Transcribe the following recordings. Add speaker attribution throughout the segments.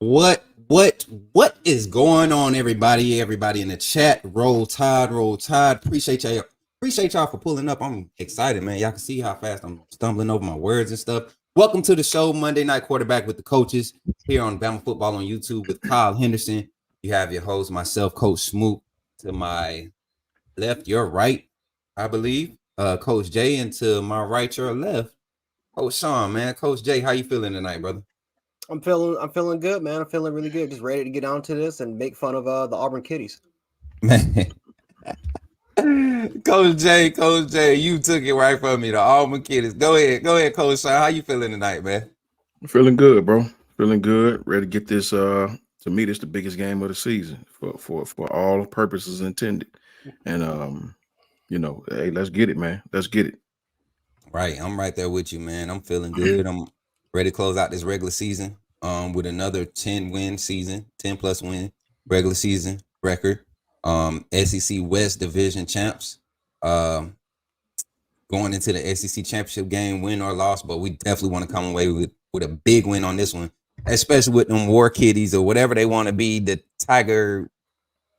Speaker 1: What is going on, everybody? Everybody in the chat, roll tide, roll tide. Appreciate y'all for pulling up. I'm excited, man. Y'all can see how fast I'm stumbling over my words and stuff. Welcome to the show, Monday Night Quarterback with the coaches here on Bama Football on YouTube with Kyle Henderson. You have your host, myself, Coach Smoot, to my left, your right, I believe. Coach Jay, and to my right, your left, Coach Sean, man. Coach Jay, how you feeling tonight, brother?
Speaker 2: I'm feeling good, man. I'm feeling really good. Just ready to get on to this and make fun of the Auburn Kitties.
Speaker 1: Man. Coach Jay, you took it right from me. The Auburn Kitties. Go ahead, Coach Sean. How you feeling tonight, man?
Speaker 3: Feeling good, bro. Feeling good. Ready to get this. To me, this the biggest game of the season for all purposes intended. And hey, let's get it, man. Let's get it.
Speaker 1: Right, I'm right there with you, man. I'm feeling good. I'm ready to close out this regular season. With another 10-win season, 10+ win regular season record. SEC West Division champs. Going into the SEC championship game, win or loss, but we definitely want to come away with a big win on this one, especially with them War Kitties or whatever they want to be, the Tiger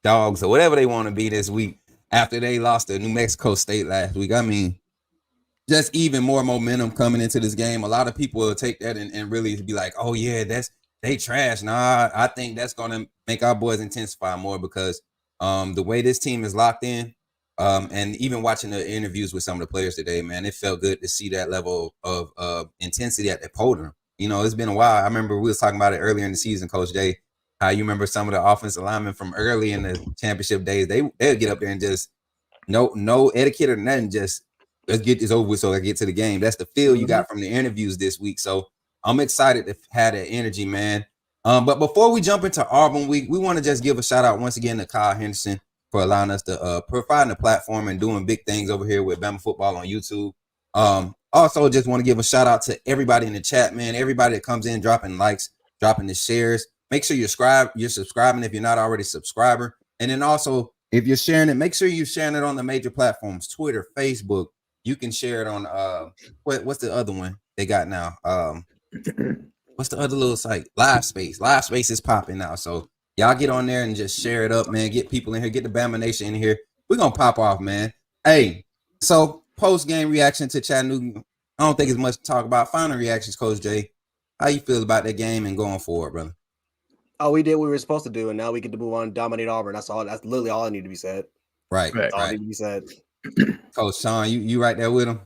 Speaker 1: Dogs or whatever they want to be this week after they lost to New Mexico State last week. I mean, just even more momentum coming into this game. A lot of people will take that and really be like, oh yeah, they trash. Nah, I think that's gonna make our boys intensify more because the way this team is locked in, and even watching the interviews with some of the players today, man, it felt good to see that level of intensity at the podium. You know, it's been a while. I remember we was talking about it earlier in the season, Coach Jay, how you remember some of the offensive linemen from early in the championship days, they'd get up there and just no etiquette or nothing, just let's get this over with so I get to the game. That's the feel you got from the interviews this week. So I'm excited to have that energy, man. But before we jump into Auburn week, we want to just give a shout out once again to Kyle Henderson for allowing us to providing a platform and doing big things over here with Bama Football on YouTube. Also just want to give a shout out to everybody in the chat, man. Everybody that comes in, dropping likes, dropping the shares. Make sure you're subscribing if you're not already a subscriber. And then also, if you're sharing it, make sure you're sharing it on the major platforms, Twitter, Facebook. You can share it on what's the other one they got now? What's the other little site? Live Space. Live Space is popping now. So y'all get on there and just share it up, man. Get people in here, get the Bama Nation in here. We're gonna pop off, man. Hey, so post-game reaction to Chattanooga. I don't think it's much to talk about. Final reactions, Coach Jay. How you feel about that game and going forward, brother?
Speaker 2: Oh, we did what we were supposed to do, and now we get to move on and dominate Auburn. That's all. That's literally all that need to be said.
Speaker 1: Right.
Speaker 2: That's all that need to be said.
Speaker 1: Coach Sean, you right there with him?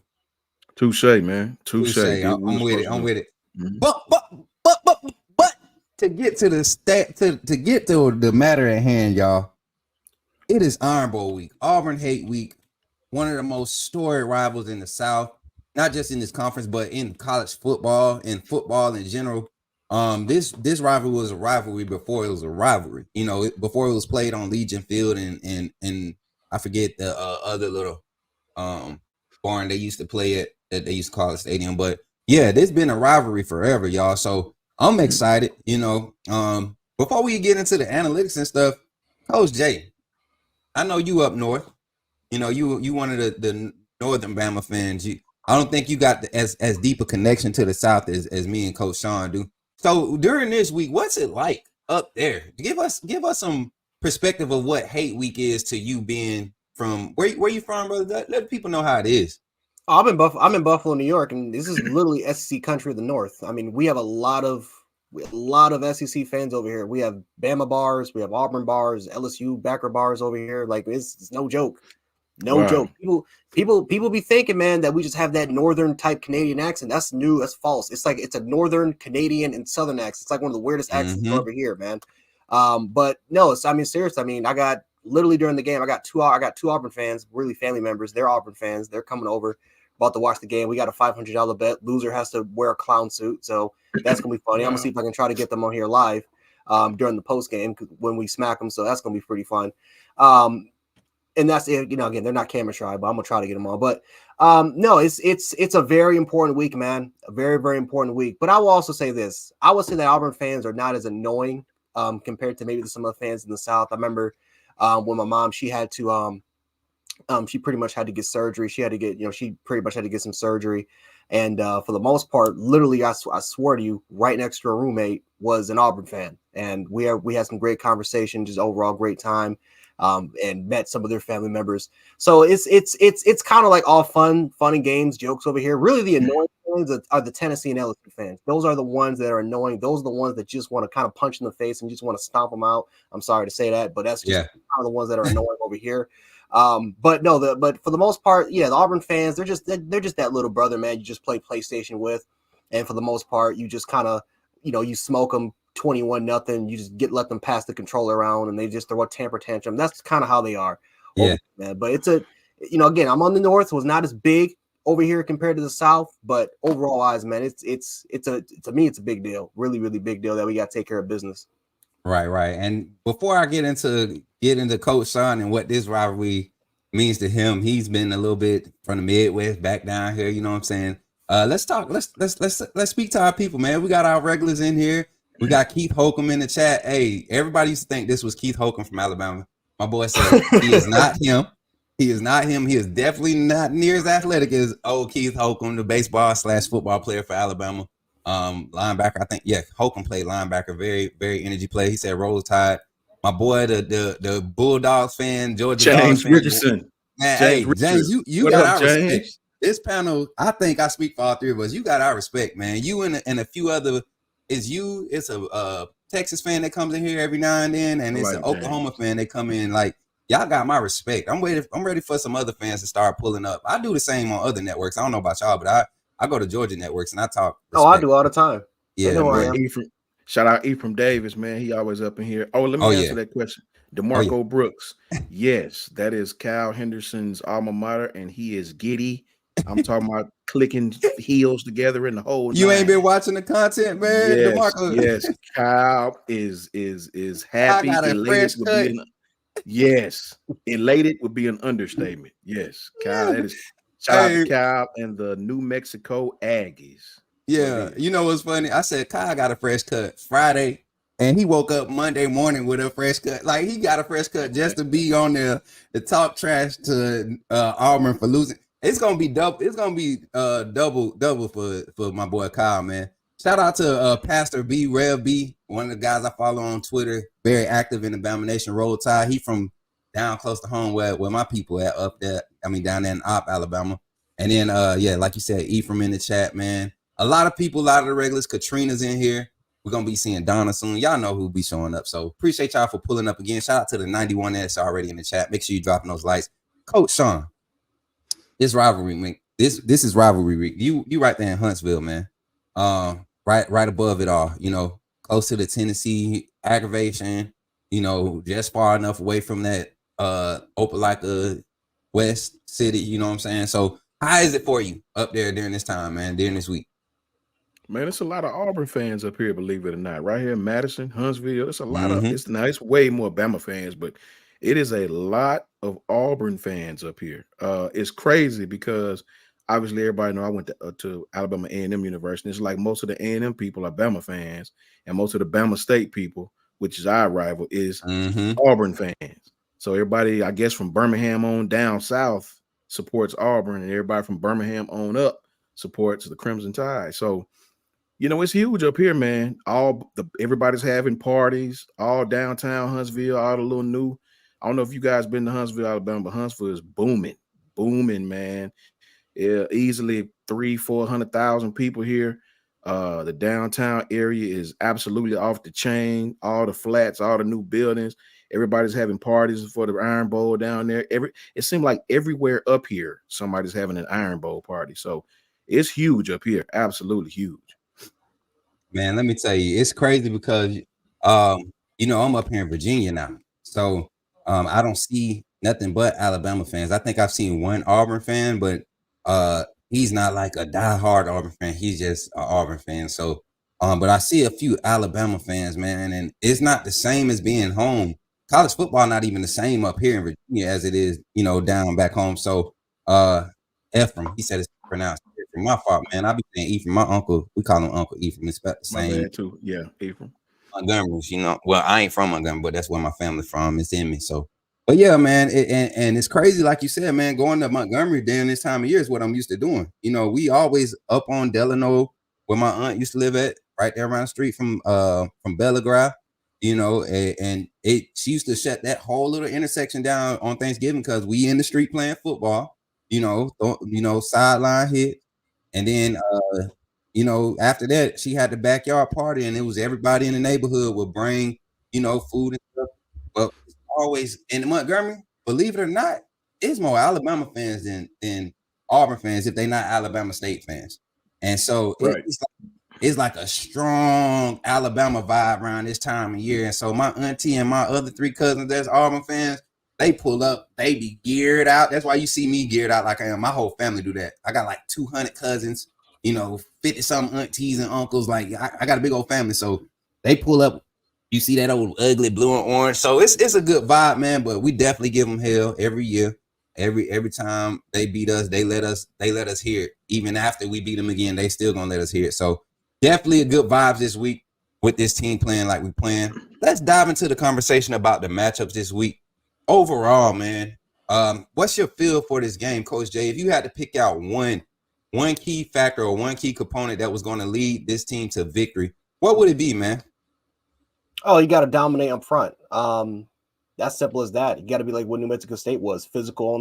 Speaker 3: Touche, man. Touche.
Speaker 1: I'm with it. I'm with it.
Speaker 3: Mm-hmm.
Speaker 1: But to get to to get to the matter at hand, y'all, it is Iron Bowl week, Auburn hate week, one of the most storied rivals in the South, not just in this conference, but in college football and football in general. This rivalry was a rivalry before it was a rivalry. You know, before it was played on Legion Field and I forget the other little barn they used to play at that they used to call the stadium. But yeah, there's been a rivalry forever, y'all. So I'm excited, you know. Before we get into the analytics and stuff, Coach Jay, I know you up north. You know, you one of the northern Bama fans. I don't think you got as deep a connection to the South as me and Coach Sean do. So during this week, what's it like up there? Give us some perspective of what hate week is to you, being from where you from, brother. Let people know how it is.
Speaker 2: I'm in Buffalo, New York, and this is literally SEC country of the North. I mean, we have a lot of SEC fans over here. We have Bama bars, we have Auburn bars, LSU backer bars over here. Like it's no joke. No joke. People be thinking, man, that we just have that northern type Canadian accent. That's new. That's false. It's like it's a northern Canadian and southern accent. It's like one of the weirdest accents over here, man. But no, I mean, seriously. I mean, I got literally during the game, I got two Auburn fans, really family members. They're Auburn fans. They're coming over, about to watch the game. We got a $500 bet. Loser has to wear a clown suit, so that's gonna be funny. I'm gonna see if I can try to get them on here live during the post game when we smack them. So that's gonna be pretty fun. And that's it. You know, again, they're not camera shy, but I'm gonna try to get them on. But no, it's a very important week, man. A very, very important week. But I will also say this: I would say that Auburn fans are not as annoying compared to maybe some of the fans in the South. I remember when my mom, she had to she pretty much had to get surgery. She pretty much had to get some surgery. And for the most part, literally, I swear to you, right next to a roommate was an Auburn fan, and we had some great conversation, just overall great time, and met some of their family members. So it's kind of like all fun and games, jokes over here. Really, the annoying fans are the Tennessee and LSU fans. Those are the ones that are annoying. Those are the ones that just want to kind of punch in the face and just want to stomp them out. I'm sorry to say that, but that's just kind of the ones that are annoying over here. But for the most part, yeah, the Auburn fans, they're just that little brother, man. You just play PlayStation with, and for the most part, you just kind of, you smoke them 21-0. You just let them pass the controller around, and they just throw a temper tantrum. That's kind of how they are.
Speaker 1: Yeah,
Speaker 2: man. But it's again, I'm on the north, so it's not as big over here compared to the south, but overall wise, man, to me, it's a big deal, really, really big deal that we got to take care of business.
Speaker 1: Right. And before I get into Coach Sean and what this rivalry means to him, he's been a little bit from the Midwest back down here. You know what I'm saying? Let's talk. Let's speak to our people, man. We got our regulars in here. We got Keith Holcomb in the chat. Hey, everybody used to think this was Keith Holcomb from Alabama. My boy said he is not him. He is not him. He is definitely not near as athletic as old Keith Holcomb, the baseball/football player for Alabama. Linebacker, I think, Holcomb played linebacker, very, very energy play. He said Roll Tide. My boy, the Bulldogs fan, Georgia
Speaker 3: James
Speaker 1: Dogs
Speaker 3: Richardson.
Speaker 1: Man,
Speaker 3: James,
Speaker 1: you got our respect. This panel, I think I speak for all three of us. You got our respect, man. You and a few other, it's a Texas fan that comes in here every now and then, and it's an Oklahoma fan that come in. Like, y'all got my respect. I'm ready for some other fans to start pulling up. I do the same on other networks. I don't know about y'all, but I go to Georgia networks and I talk respect.
Speaker 2: Oh, I do all the time.
Speaker 1: Yeah,
Speaker 3: shout out Ephraim Davis, man. He always up in here. Oh, let me answer that question. DeMarco Brooks. Yes, that is Cal Henderson's alma mater, and he is giddy. I'm talking about clicking heels together in the whole.
Speaker 1: You ain't been watching the content, man.
Speaker 3: Yes,
Speaker 1: DeMarco.
Speaker 3: Yes. Cal is happy. Elated would be yes, elated would be an understatement. Yes, Cal. That is shout out to Cal and the New Mexico Aggies.
Speaker 1: Yeah, you know what's funny? I said Kyle got a fresh cut Friday, and he woke up Monday morning with a fresh cut. Like, he got a fresh cut just to be on there to talk trash to Auburn for losing. It's gonna be double. It's gonna be double for my boy Kyle, man. Shout out to Pastor B, Rev B, one of the guys I follow on Twitter, very active in the Bama Nation. Roll Tide. He from down close to home where my people at up there. I mean, down there in Opp, Alabama. And then like you said, Ephraim in the chat, man. A lot of people, a lot of the regulars. Katrina's in here. We're gonna be seeing Donna soon. Y'all know who'll be showing up. So appreciate y'all for pulling up again. Shout out to the 91 that's already in the chat. Make sure you dropping those likes. Coach Sean, this rivalry week. This is rivalry week. You right there in Huntsville, man. Right above it all. You know, close to the Tennessee aggravation. You know, just far enough away from that Opelika West City. You know what I'm saying? So how is it for you up there during this time, man? During this week?
Speaker 3: Man, it's a lot of Auburn fans up here, believe it or not. Right here in Madison, Huntsville, it's a lot of it's way more Bama fans, but it is a lot of Auburn fans up here. It's crazy because obviously everybody know I went to Alabama A&M University. It's like most of the A&M people are Bama fans, and most of the Bama State people, which is our rival, is Auburn fans. So everybody, I guess, from Birmingham on down south supports Auburn, and everybody from Birmingham on up supports the Crimson Tide. So, you know, it's huge up here, man. Everybody's having parties all downtown Huntsville, all the little new. I don't know if you guys been to Huntsville, Alabama, but Huntsville is booming, man. Yeah, easily 300,000-400,000 people here. The downtown area is absolutely off the chain. All the flats, all the new buildings. Everybody's having parties for the Iron Bowl down there. It seemed like everywhere up here, somebody's having an Iron Bowl party. So it's huge up here, absolutely huge.
Speaker 1: Man, let me tell you, it's crazy because I'm up here in Virginia now. So I don't see nothing but Alabama fans. I think I've seen one Auburn fan, but he's not like a diehard Auburn fan. He's just an Auburn fan. So but I see a few Alabama fans, man, and it's not the same as being home. College football not even the same up here in Virginia as it is, down back home. So Ephraim, he said it's pronounced Ephraim. My fault, man. I be saying Ephraim. My uncle, we call him Uncle Ephraim. It's about the same.
Speaker 3: My dad too. Yeah, Ephraim.
Speaker 1: Montgomery, well, I ain't from Montgomery, but that's where my family from. It's in me. So But yeah, man, and it's crazy, like you said, man. Going to Montgomery during this time of year is what I'm used to doing. You know, we always up on Delano, where my aunt used to live at, right there around the street from Bellagra. You know, and it she used to shut that whole little intersection down on Thanksgiving because we in the street playing football. Sideline hit, and then after that she had the backyard party, and it was everybody in the neighborhood would bring food and stuff. But always in Montgomery, believe it or not, it's more Alabama fans than Auburn fans if they're not Alabama State fans. And so
Speaker 3: Right.
Speaker 1: it's like a strong Alabama vibe around this time of year. And so my auntie and my other 3 cousins that's Auburn fans, they pull up, they be geared out. That's why you see me geared out like I am. My whole family do that. I got like 200 cousins, 50 something aunties and uncles. Like I got a big old family. So they pull up. You see that old ugly blue and orange. So it's a good vibe, man. But we definitely give them hell every year. Every time they beat us, they let us hear it. Even after we beat them again, they still gonna let us hear it. So definitely a good vibes this week with this team playing like we playing. Let's dive into the conversation about the matchups this week. Overall, man, what's your feel for this game, Coach Jay? If you had to pick out one key factor or one key component that was going to lead this team to victory, what would it be, man?
Speaker 2: Oh, you got to dominate up front. That's simple as that. You got to be like what New Mexico State was, physical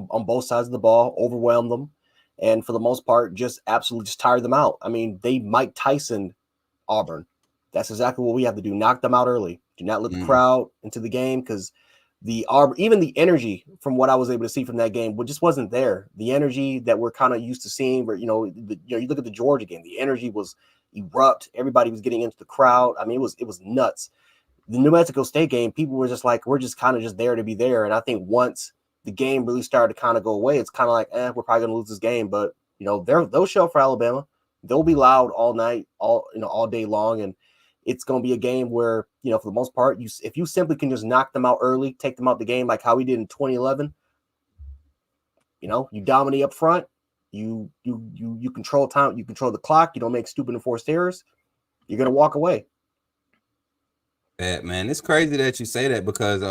Speaker 2: on both sides of the ball, overwhelm them, and for the most part, just absolutely just tire them out. I mean, they Mike Tyson Auburn. That's exactly what we have to do. Knock them out early. Do not let the crowd into the game because even the energy from what I was able to see from that game just wasn't there. The energy that we're kind of used to seeing, where you look at the Georgia game, the energy was erupt. Everybody was getting into the crowd. I mean, it was nuts. The New Mexico State game, people were just like, we're just kind of just there to be there. And I think once the game really started to kind of go away, it's kind of like, we're probably going to lose this game. But they'll show up for Alabama. They'll be loud all night, all day long, and it's going to be a game where, for the most part, if you simply can just knock them out early, take them out the game like how we did in 2011, you dominate up front, you control time, you control the clock, you don't make stupid and forced errors, you're going to walk away.
Speaker 1: Bad, man. It's crazy that you say that because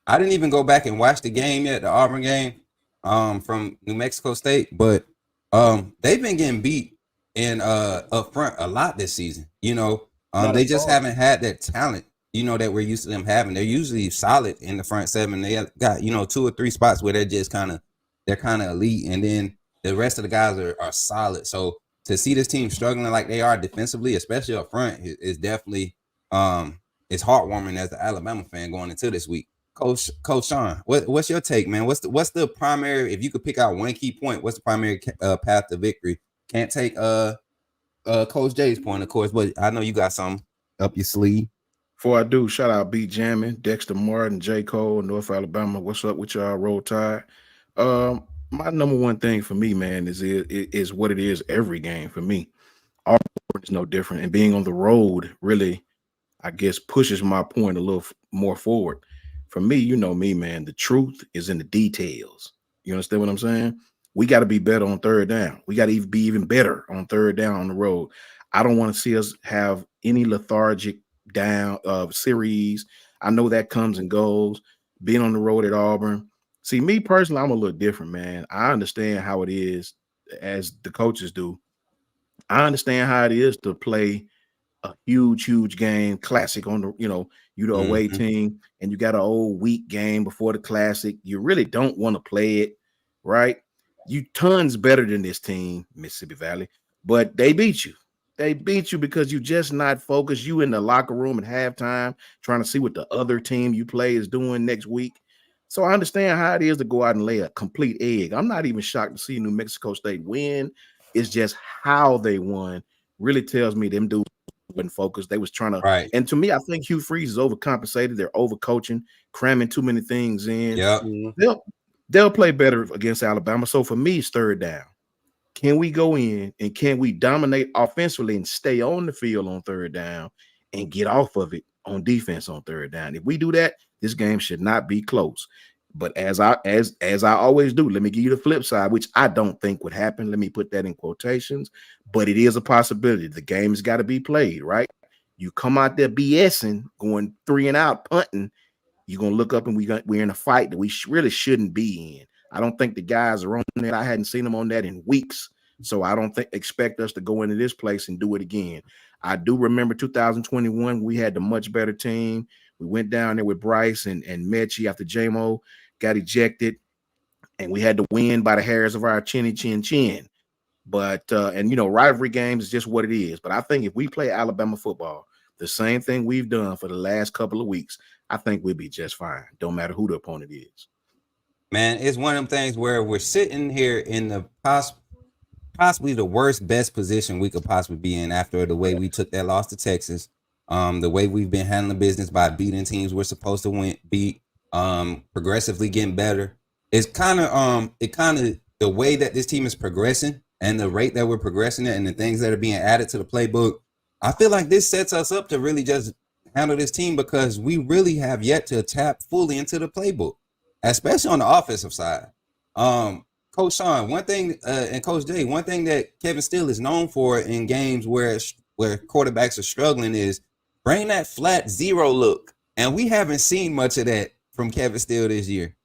Speaker 1: I didn't even go back and watch the game yet, the Auburn game from New Mexico State, but they've been getting beat in up front a lot this season. They just haven't had that talent, that we're used to them having. They're usually solid in the front seven. They got 2 or 3 spots where they're just kind of elite, and then the rest of the guys are solid. So to see this team struggling like they are defensively, especially up front, is definitely it's heartwarming as the Alabama fan going into this week. Coach Sean, what's your take, man? What's the primary? If you could pick out one key point, what's the primary path to victory? Can't take Coach Jay's point, of course, but I know you got something up your sleeve.
Speaker 3: Before I do, shout out B Jamming, Dexter Martin, J. Cole, North Alabama. What's up with y'all? Roll Tide. My number one thing for me, man, is what it is every game for me. Auburn is no different, and being on the road really, I guess, pushes my point a little more forward. For me, you know me, man, the truth is in the details. You understand what I'm saying? We got to be better on third down. We got to be even better on third down on the road. I don't want to see us have any lethargic down series. I know that comes and goes. Being on the road at Auburn. See, me personally, I'm a little different, man. I understand how it is, as the coaches do. I understand how it is to play a huge game, classic on the, you the away team, and you got an old weak game before the classic. You really don't want to play it, right? You tons better than this team, Mississippi Valley, but they beat you. They beat you because you just not focused. You in the locker room at halftime trying to see what the other team you play is doing next week. So I understand how it is to go out and lay a complete egg. I'm not even shocked to see New Mexico State win. It's just how they won really tells me them dudes wasn't focused. They was trying to,
Speaker 1: right.
Speaker 3: And to me, I think Hugh Freeze is overcompensated. They're overcoaching, cramming too many things in.
Speaker 1: Yep.
Speaker 3: They'll play better against Alabama. So for me, it's third down. Can we go in and can we dominate offensively and stay on the field on third down and get off of it on defense on third down? If we do that, this game should not be close. But as I always do, let me give you the flip side, which I don't think would happen. Let me put that in quotations, but it is a possibility. The game's got to be played, right? You come out there BSing, going 3 and out, punting, you're gonna look up and we're in a fight that we really shouldn't be in. I don't think the guys are on that. I hadn't seen them on that in weeks, so I don't expect us to go into this place and do it again. I do remember 2021. We had the much better team. We went down there with Bryce and Mechie after JMO got ejected, and we had to win by the hairs of our chinny chin chin. But and rivalry games is just what it is. But I think if we play Alabama football, the same thing we've done for the last couple of weeks, I think we'll be just fine. Don't matter who the opponent is.
Speaker 1: Man, it's one of them things where we're sitting here in the possibly the best position we could possibly be in after the way we took that loss to Texas. The way we've been handling business by beating teams we're supposed to beat, progressively getting better. It's kind of the way that this team is progressing and the rate that we're progressing it and the things that are being added to the playbook. I feel like this sets us up to really just handle this team because we really have yet to tap fully into the playbook, especially on the offensive side. Coach Sean, one thing, and Coach Jay, one thing that Kevin Steele is known for in games where quarterbacks are struggling is bring that flat zero look. And we haven't seen much of that from Kevin Steele this year.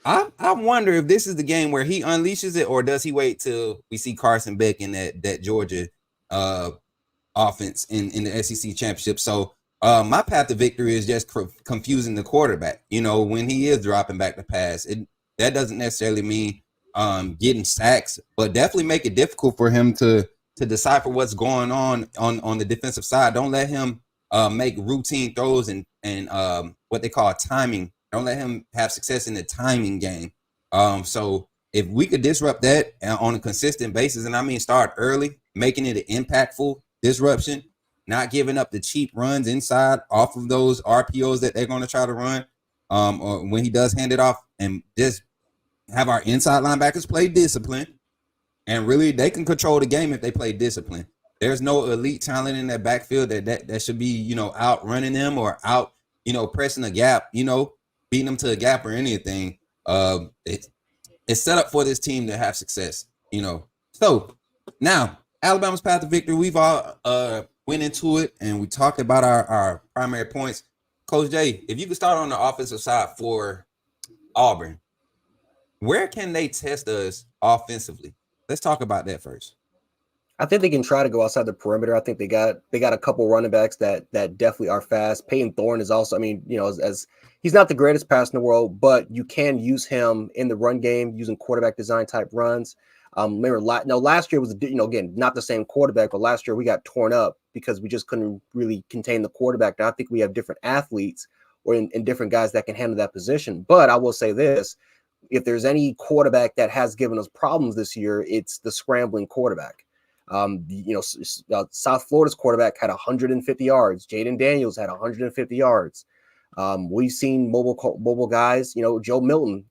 Speaker 1: I wonder if this is the game where he unleashes it, or does he wait till we see Carson Beck in that Georgia offense in the SEC championship? So my path to victory is just confusing the quarterback. When he is dropping back the pass, that doesn't necessarily mean getting sacks, but definitely make it difficult for him to decipher what's going on the defensive side. Don't let him make routine throws and what they call timing. Don't let him have success in the timing game. So if we could disrupt that on a consistent basis, and I mean start early, making it an impactful disruption, not giving up the cheap runs inside off of those RPOs that they're going to try to run, or when he does hand it off, and just have our inside linebackers play discipline, and really they can control the game if they play discipline. There's no elite talent in that backfield that should be, out running them or out, pressing a gap, beating them to a gap or anything. It's set up for this team to have success, So now Alabama's path to victory, we've all went into it and we talked about our primary points. Coach Jay, if you could start on the offensive side for Auburn, where can they test us offensively? Let's talk about that first.
Speaker 2: I think they can try to go outside the perimeter. I think they got a couple running backs that definitely are fast. Peyton Thorne is also, as he's not the greatest passer in the world, but you can use him in the run game using quarterback design type runs. Remember, last year was, again, not the same quarterback, but last year we got torn up because we just couldn't really contain the quarterback. Now I think we have different athletes and different guys that can handle that position. But I will say this, if there's any quarterback that has given us problems this year, it's the scrambling quarterback. South Florida's quarterback had 150 yards. Jaden Daniels had 150 yards. We've seen mobile guys. Joe Milton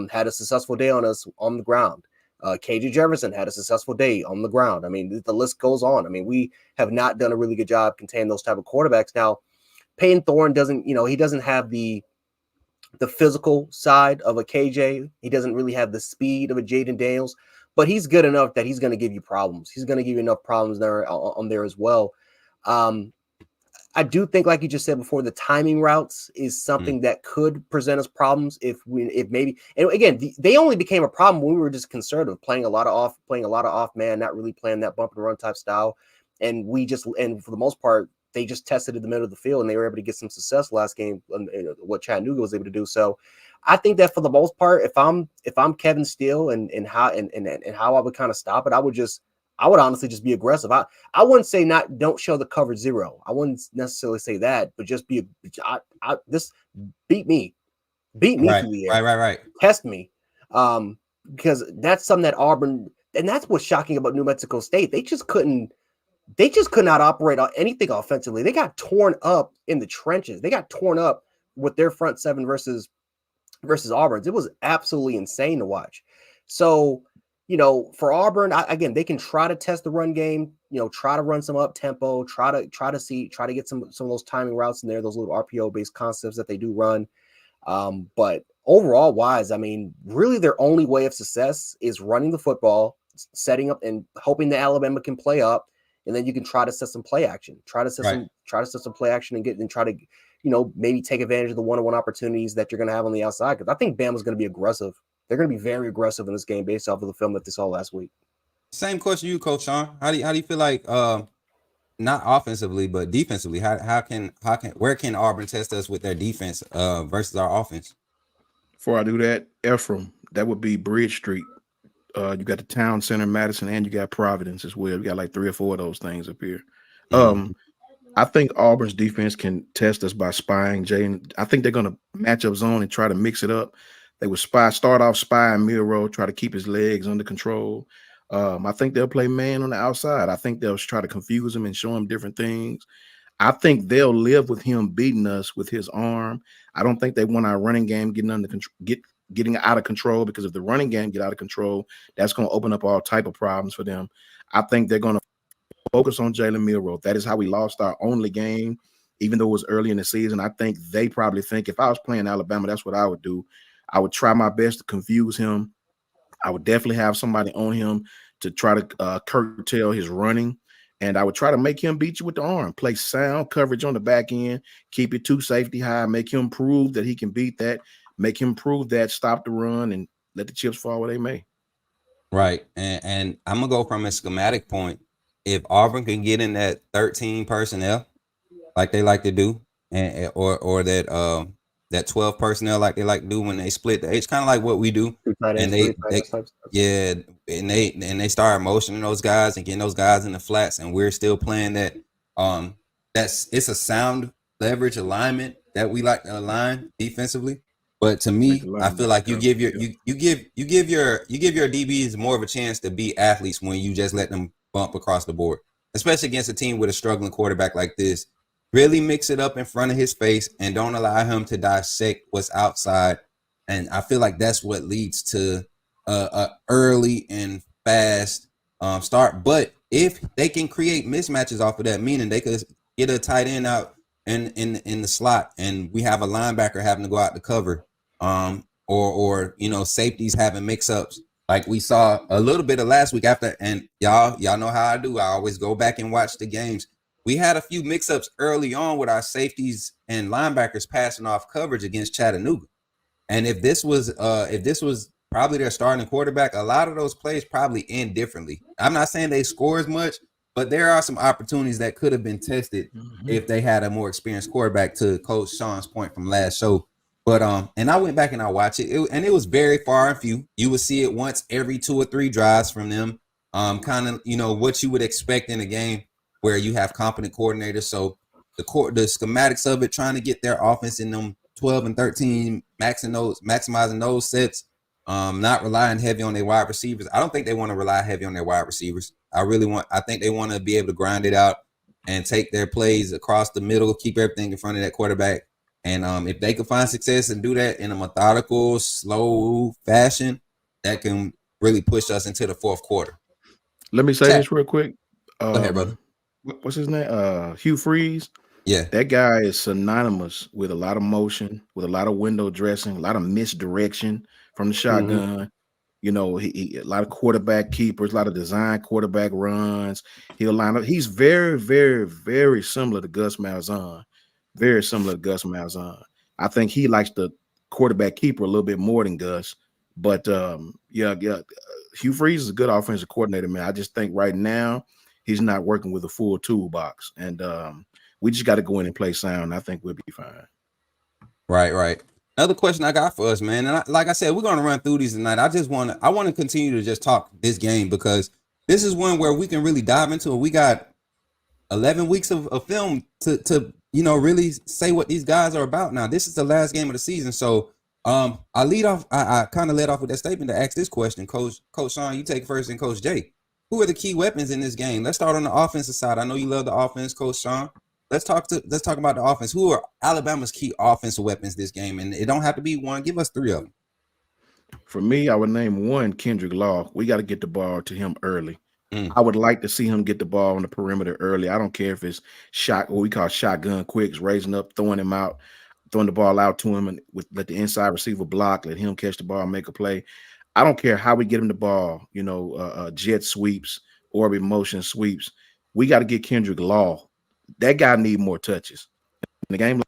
Speaker 2: had a successful day on us on the ground. KJ Jefferson had a successful day on the ground. I mean, the list goes on. I mean, we have not done a really good job containing those type of quarterbacks. Now, Peyton Thorne doesn't, he doesn't have the physical side of a KJ. He doesn't really have the speed of a Jaden Daniels. But he's good enough that he's going to give you problems. He's going to give you enough problems there on there as well. I do think, like you just said before, the timing routes is something that could present us problems if maybe. And again, they only became a problem when we were just conservative, playing a lot of off man, not really playing that bump and run type style. And for the most part, they just tested in the middle of the field and they were able to get some success last game. What Chattanooga was able to do. So I think that for the most part, if I'm Kevin Steele and how I would kind of stop it, I would honestly just be aggressive. I wouldn't say don't show the cover zero. I wouldn't necessarily say that, but just beat me
Speaker 1: Right,
Speaker 2: through the air.
Speaker 1: right.
Speaker 2: Test me, because that's something that Auburn, and that's what's shocking about New Mexico State. They just could not operate on anything offensively. They got torn up in the trenches. They got torn up with their front seven versus Auburn's. It was absolutely insane to watch. So, for Auburn, again, they can try to test the run game, try to run some up tempo, try to get some of those timing routes in there, those little RPO based concepts that they do run. But overall wise, I mean, really their only way of success is running the football, setting up and hoping that Alabama can play up. And then you can try to set some play action, try to set some play action and try to maybe take advantage of the one-on-one opportunities that you're going to have on the outside. Because I think Bama's going to be aggressive. They're going to be very aggressive in this game based off of the film that they saw last week.
Speaker 1: Same question to you, Coach Sean. How do you feel like not offensively but defensively? Where can Auburn test us with their defense versus our offense?
Speaker 3: Before I do that, Ephraim, that would be Bridge Street. You got the Town Center, Madison, and you got Providence as well. You got like 3 or 4 of those things up here. I think Auburn's defense can test us by spying Jay. I think they're going to match up zone and try to mix it up. They would start off spying Miro, try to keep his legs under control. I think they'll play man on the outside. I think they'll try to confuse him and show him different things. I think they'll live with him beating us with his arm. I don't think they want our running game getting under control, getting out of control, because if the running game get out of control, that's going to open up all type of problems for them. I think they're going to focus on Jalen Milroe. That is how we lost our only game, even though it was early in the season. I think they probably think if I was playing Alabama, that's what I would do. I would try my best to confuse him. I would definitely have somebody on him to try to curtail his running. And I would try to make him beat you with the arm, play sound coverage on the back end, keep it 2 safety high, make him prove that he can beat that, make him prove that, stop the run, and let the chips fall where they may.
Speaker 1: Right. And I'm going to go from a schematic point. If Auburn can get in that 13 personnel like they like to do, or that 12 personnel like they like to do when they split the H, kind of like what we do. And they start motioning those guys and getting those guys in the flats, and we're still playing that. It's a sound leverage alignment that we like to align defensively. But to me, I feel like you give your DBs more of a chance to be athletes when you just let them bump across the board, especially against a team with a struggling quarterback like this. Really mix it up in front of his face and don't allow him to dissect what's outside. And I feel like that's what leads to a early and fast start. But if they can create mismatches off of that, meaning they could get a tight end out in the slot, and we have a linebacker having to go out to cover, or safeties having mix-ups like we saw a little bit of last week after. And y'all know how I do. I always go back and watch the games. We had a few mix-ups early on with our safeties and linebackers passing off coverage against Chattanooga. And if this was probably their starting quarterback, a lot of those plays probably end differently. I'm not saying they score as much, but there are some opportunities that could have been tested if they had a more experienced quarterback, to Coach Sean's point from last show. But and I went back and I watched it, and it was very far and few. You would see it once every 2 or 3 drives from them. Kind of what you would expect in a game where you have competent coordinators. So the schematics of it, trying to get their offense in them 12 and 13, maximizing those sets, not relying heavy on their wide receivers. I don't think they want to rely heavy on their wide receivers. I think they want to be able to grind it out and take their plays across the middle, keep everything in front of that quarterback. And if they can find success and do that in a methodical, slow fashion, that can really push us into the fourth quarter.
Speaker 3: Let me say this real quick.
Speaker 1: Go ahead, brother.
Speaker 3: What's his name? Hugh Freeze.
Speaker 1: Yeah.
Speaker 3: That guy is synonymous with a lot of motion, with a lot of window dressing, a lot of misdirection from the shotgun. He a lot of quarterback keepers, a lot of design quarterback runs. He'll line up. He's very, very, very similar to Gus Malzahn. Very similar to Gus Malzahn. I think he likes the quarterback keeper a little bit more than Gus. But Hugh Freeze is a good offensive coordinator, man. I just think right now he's not working with a full toolbox, and we just got to go in and play sound. I think we'll be fine.
Speaker 1: Right. Another question I got for us, man, and like I said, we're going to run through these tonight. I want to continue to just talk this game, because this is one where we can really dive into it. We got 11 weeks of film to really say what these guys are about. Now, this is the last game of the season, so I kind of led off with that statement to ask this question. Coach Sean, you take first, and Coach Jay, who are the key weapons in this game? Let's start on the offensive side. I know you love the offense, Coach Sean. Let's talk about the offense. Who are Alabama's key offensive weapons this game? And it don't have to be one. Give us 3 of them.
Speaker 3: For me, I would name one, Kendrick Law. We got to get the ball to him early. I would like to see him get the ball on the perimeter early. I don't care if it's what we call shotgun quicks, raising up, throwing him out, throwing the ball out to him, and let the inside receiver block, let him catch the ball, make a play. I don't care how we get him the ball, jet sweeps, orbit motion sweeps. We got to get Kendrick Law. That guy need more touches. In a game like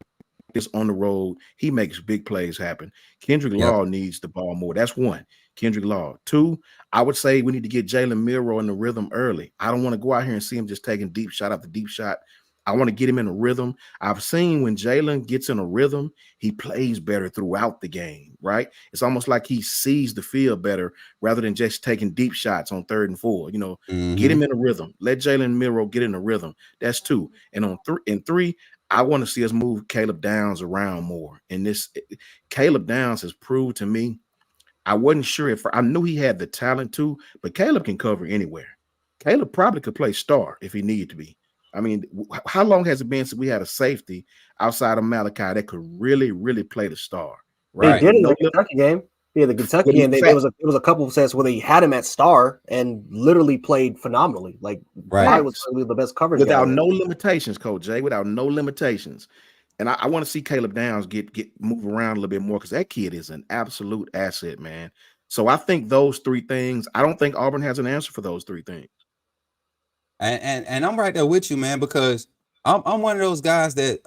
Speaker 3: this on the road, he makes big plays happen. Kendrick
Speaker 1: Yep.
Speaker 3: Law needs the ball more. That's one. Kendrick Law. Two, I would say we need to get Jalen Milroe in the rhythm early. I don't want to go out here and see him just taking deep shot after deep shot. I want to get him in a rhythm. I've seen when Jalen gets in a rhythm, he plays better throughout the game, right? It's almost like he sees the field better rather than just taking deep shots on 3rd and 4. You know, get him in a rhythm. Let Jalen Milroe get in a rhythm. That's two. And on three, I want to see us move Caleb Downs around more. And this Caleb Downs has proved to me, I wasn't sure if I knew he had the talent to, but Caleb can cover anywhere. Caleb probably could play star if he needed to be. I mean, how long has it been since we had a safety outside of Malachi that could really, really play the star?
Speaker 2: They
Speaker 3: Right?
Speaker 2: did in
Speaker 3: No,
Speaker 2: the Kentucky game. Yeah, the Kentucky
Speaker 3: Well,
Speaker 2: game.
Speaker 3: in
Speaker 2: There
Speaker 3: fact-
Speaker 2: was a couple of sets where they had him at star and literally played phenomenally. Like
Speaker 1: Right.
Speaker 2: probably was probably the best coverage guy
Speaker 3: without
Speaker 2: there.
Speaker 3: no limitations, Coach Jay, without no limitations. And I want to see Caleb Downs get move around a little bit more because that kid is an absolute asset, man. So I think those three things. I don't think Auburn has an answer for those three things.
Speaker 1: And I'm right there with you, man, because I'm one of those guys that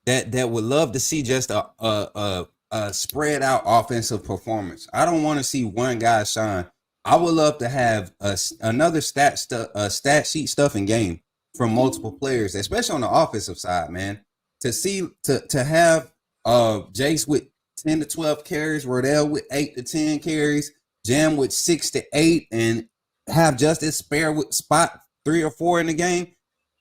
Speaker 1: would love to see just a spread out offensive performance. I don't want to see one guy shine. I would love to have another stat sheet stuffing game from multiple players, especially on the offensive side, man. To have Jace with 10 to 12 carries, Wardell with 8 to 10 carries, Jam with 6 to 8, and have Justice spare with spot 3 or 4 in the game.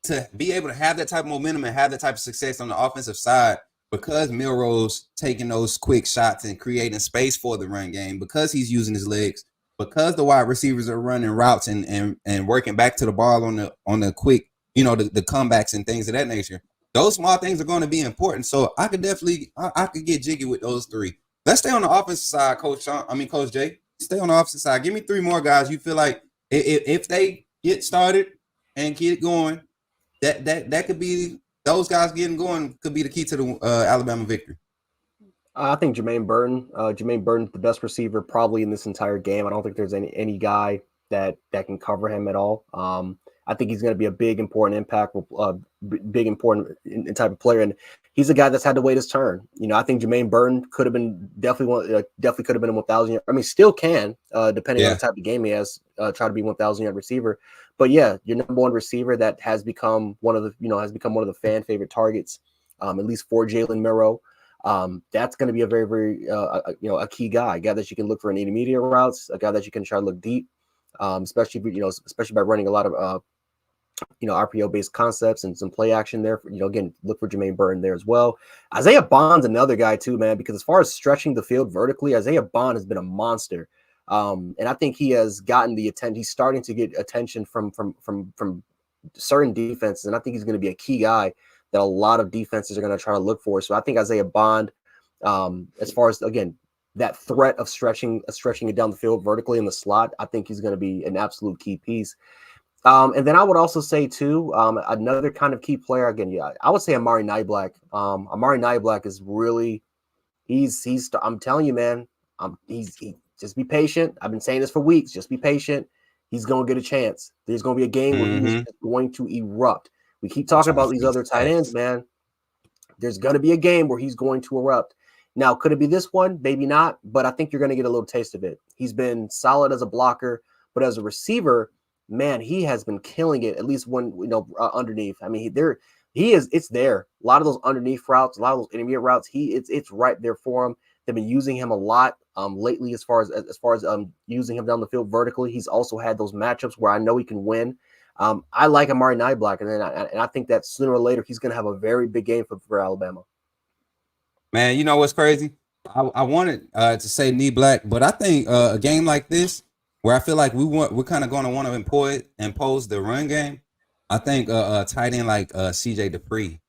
Speaker 1: To be able to have that type of momentum and have that type of success on the offensive side, because Milroe's taking those quick shots and creating space for the run game, because he's using his legs, because the wide receivers are running routes and working back to the ball on the quick, the comebacks and things of that nature. Those small things are going to be important. So I could definitely I could get jiggy with those three. Let's stay on the offensive side, Coach Jay. Stay on the offensive side. Give me 3 more guys you feel like if they get started and get going, that could be, those guys getting going could be the key to the Alabama victory.
Speaker 2: I think Jermaine Burton. Jermaine Burton's the best receiver probably in this entire game. I don't think there's any guy that can cover him at all. I think he's going to be a big, important impact, big, important type of player. And he's a guy that's had to wait his turn. I think Jermaine Burton could have been definitely could have been a 1,000. I mean, still can, depending on the type of game he has, try to be 1,000-yard receiver. But yeah, your number one receiver that has become one of the fan favorite targets, at least for Jalen Milroe. That's going to be a very, very, a key guy, a guy that you can look for in intermediate routes, a guy that you can try to look deep, especially by running a lot of, RPO based concepts and some play action there. Again, look for Jermaine Burton there as well. Isaiah Bond's another guy too, man, because as far as stretching the field vertically, Isaiah Bond has been a monster. And I think he has gotten the attention. He's starting to get attention from certain defenses. And I think he's going to be a key guy that a lot of defenses are going to try to look for. So I think Isaiah Bond, as far as, again, that threat of stretching it down the field vertically in the slot, I think he's going to be an absolute key piece. And then I would also say too, another kind of key player, again, I would say Amari Niblack. Amari Niblack is really, he's I'm telling you, man, he just be patient. I've been saying this for weeks. Just be patient. He's going to get a chance. There's going to be a game where he's going to erupt. We keep talking about these other tight ends, man. There's going to be a game where he's going to erupt. Now, could it be this one? Maybe not, but I think you're going to get a little taste of it. He's been solid as a blocker, but as a receiver, man, he has been killing it, at least when, underneath. I mean, it's there. A lot of those underneath routes, a lot of those intermediate routes, it's right there for him. They've been using him a lot lately as far as using him down the field vertically. He's also had those matchups where I know he can win. I like Amari Niblack, and I think that sooner or later he's going to have a very big game for Alabama.
Speaker 1: Man, you know what's crazy? I wanted to say Niblack, but I think a game like this, where I feel like we're kind of going to want to impose the run game. I think a tight end like CJ Dupree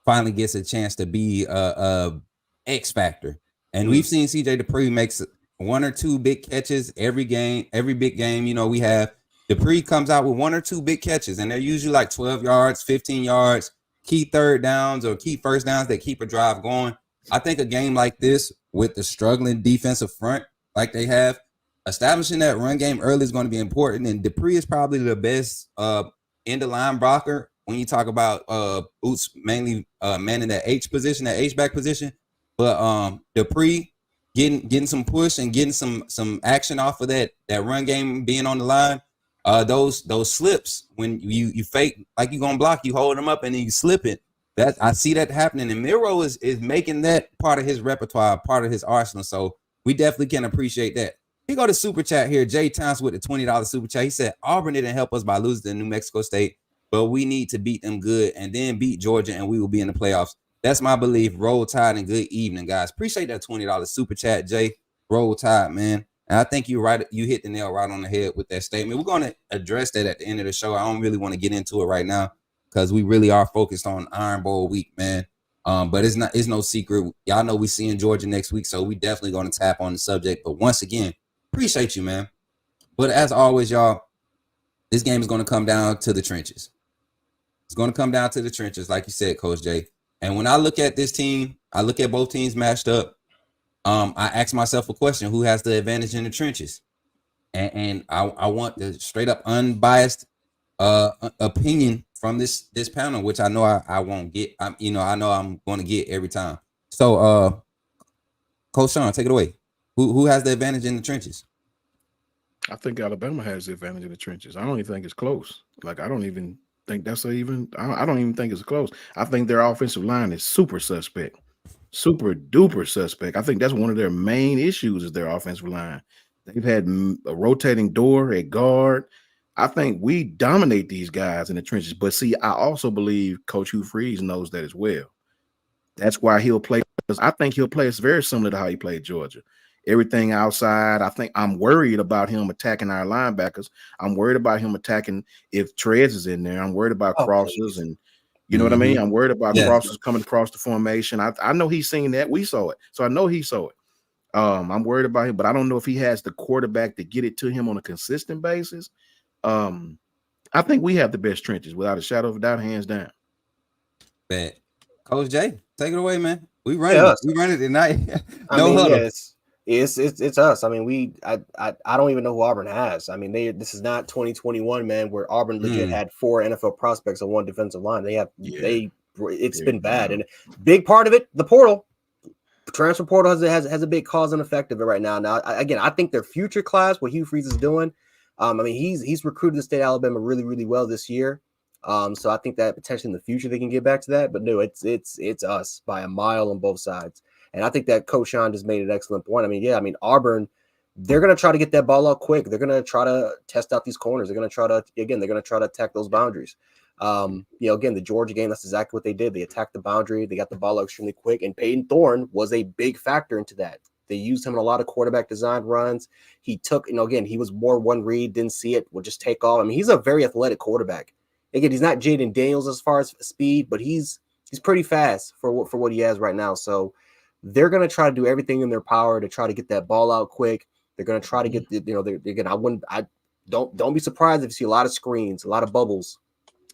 Speaker 1: finally gets a chance to be a X factor, and we've seen CJ Dupree makes 1 or 2 big catches every big game. We have Dupree comes out with 1 or 2 big catches, and they're usually like 12 yards, 15 yards, key third downs or key first downs that keep a drive going. I think a game like this with the struggling defensive front like they have, establishing that run game early is going to be important. And Dupree is probably the best end of line blocker when you talk about Boots mainly manning that H position, that H back position. But Dupree getting some push and getting some action off of that run game being on the line. Those slips when you fake like you gonna block, you hold them up and then you slip it. That I see that happening, and Miro is making that part of his repertoire, part of his arsenal. So we definitely can appreciate that. He go to super chat here. Jay Towns with the $20 super chat. He said Auburn didn't help us by losing to New Mexico State, but we need to beat them good and then beat Georgia, and we will be in the playoffs. That's my belief. Roll Tide and good evening, guys. Appreciate that $20 super chat, Jay. Roll Tide, man. And I think you hit the nail right on the head with that statement. We're going to address that at the end of the show. I don't really want to get into it right now because we really are focused on Iron Bowl week, man. But it's no secret. Y'all know we seeing Georgia next week, so we definitely going to tap on the subject. But once again, appreciate you, man. But as always, y'all, this game is going to come down to the trenches. It's going to come down to the trenches, like you said, Coach Jay. And when I look at this team, I look at both teams matched up. I ask myself a question: who has the advantage in the trenches? And I want the straight up unbiased opinion from this panel, which I know I won't get. I know I'm going to get every time. So, Coach Sean, take it away. Who has the advantage in the trenches?
Speaker 3: I think Alabama has the advantage in the trenches. I don't even think it's close. Like I don't even think I don't even think it's close. I think their offensive line is super suspect. Super duper suspect. I think that's one of their main issues is their offensive line. They've had a rotating door at guard. I think we dominate these guys in the trenches. But see, I also believe Coach Hugh Freeze knows that as well. That's why he'll play. I think he'll play us very similar to how he played Georgia. Everything outside. I think I'm worried about him attacking our linebackers. I'm worried about him attacking if Trez is in there. I'm worried about crosses and you know what I mean? I'm worried about crosses coming across the formation. I know he's seen that. We saw it. So I know he saw it. I'm worried about him, but I don't know if he has the quarterback to get it to him on a consistent basis. I think we have the best trenches without a shadow of a doubt, hands down.
Speaker 1: Bad. Coach Jay, take it away, man. We run it. We run it tonight. Huddle.
Speaker 2: It's us. I mean, I don't even know who Auburn has. I mean, this is not 2021, man, where Auburn legit had 4 NFL prospects on one defensive line. It's been bad, and big part of it, the portal, transfer portal has a big cause and effect of it right now. Now, again, I think their future class, what Hugh Freeze is doing, I mean, he's recruited the state of Alabama really, really well this year. So I think that potentially in the future they can get back to that. But no, it's us by a mile on both sides. And I think that Coach Sean just made an excellent point. I mean, Auburn, they're going to try to get that ball out quick. They're going to try to test out these corners. They're going to try to attack those boundaries. Again, the Georgia game, that's exactly what they did. They attacked the boundary. They got the ball out extremely quick. And Peyton Thorne was a big factor into that. They used him in a lot of quarterback design runs. He took, again, he was more one read, didn't see it, would just take off. I mean, he's a very athletic quarterback. Again, he's not Jaden Daniels as far as speed, but he's pretty fast for what he has right now. So they're going to try to do everything in their power to try to get that ball out quick. They're going to try to get, don't be surprised if you see a lot of screens, a lot of bubbles.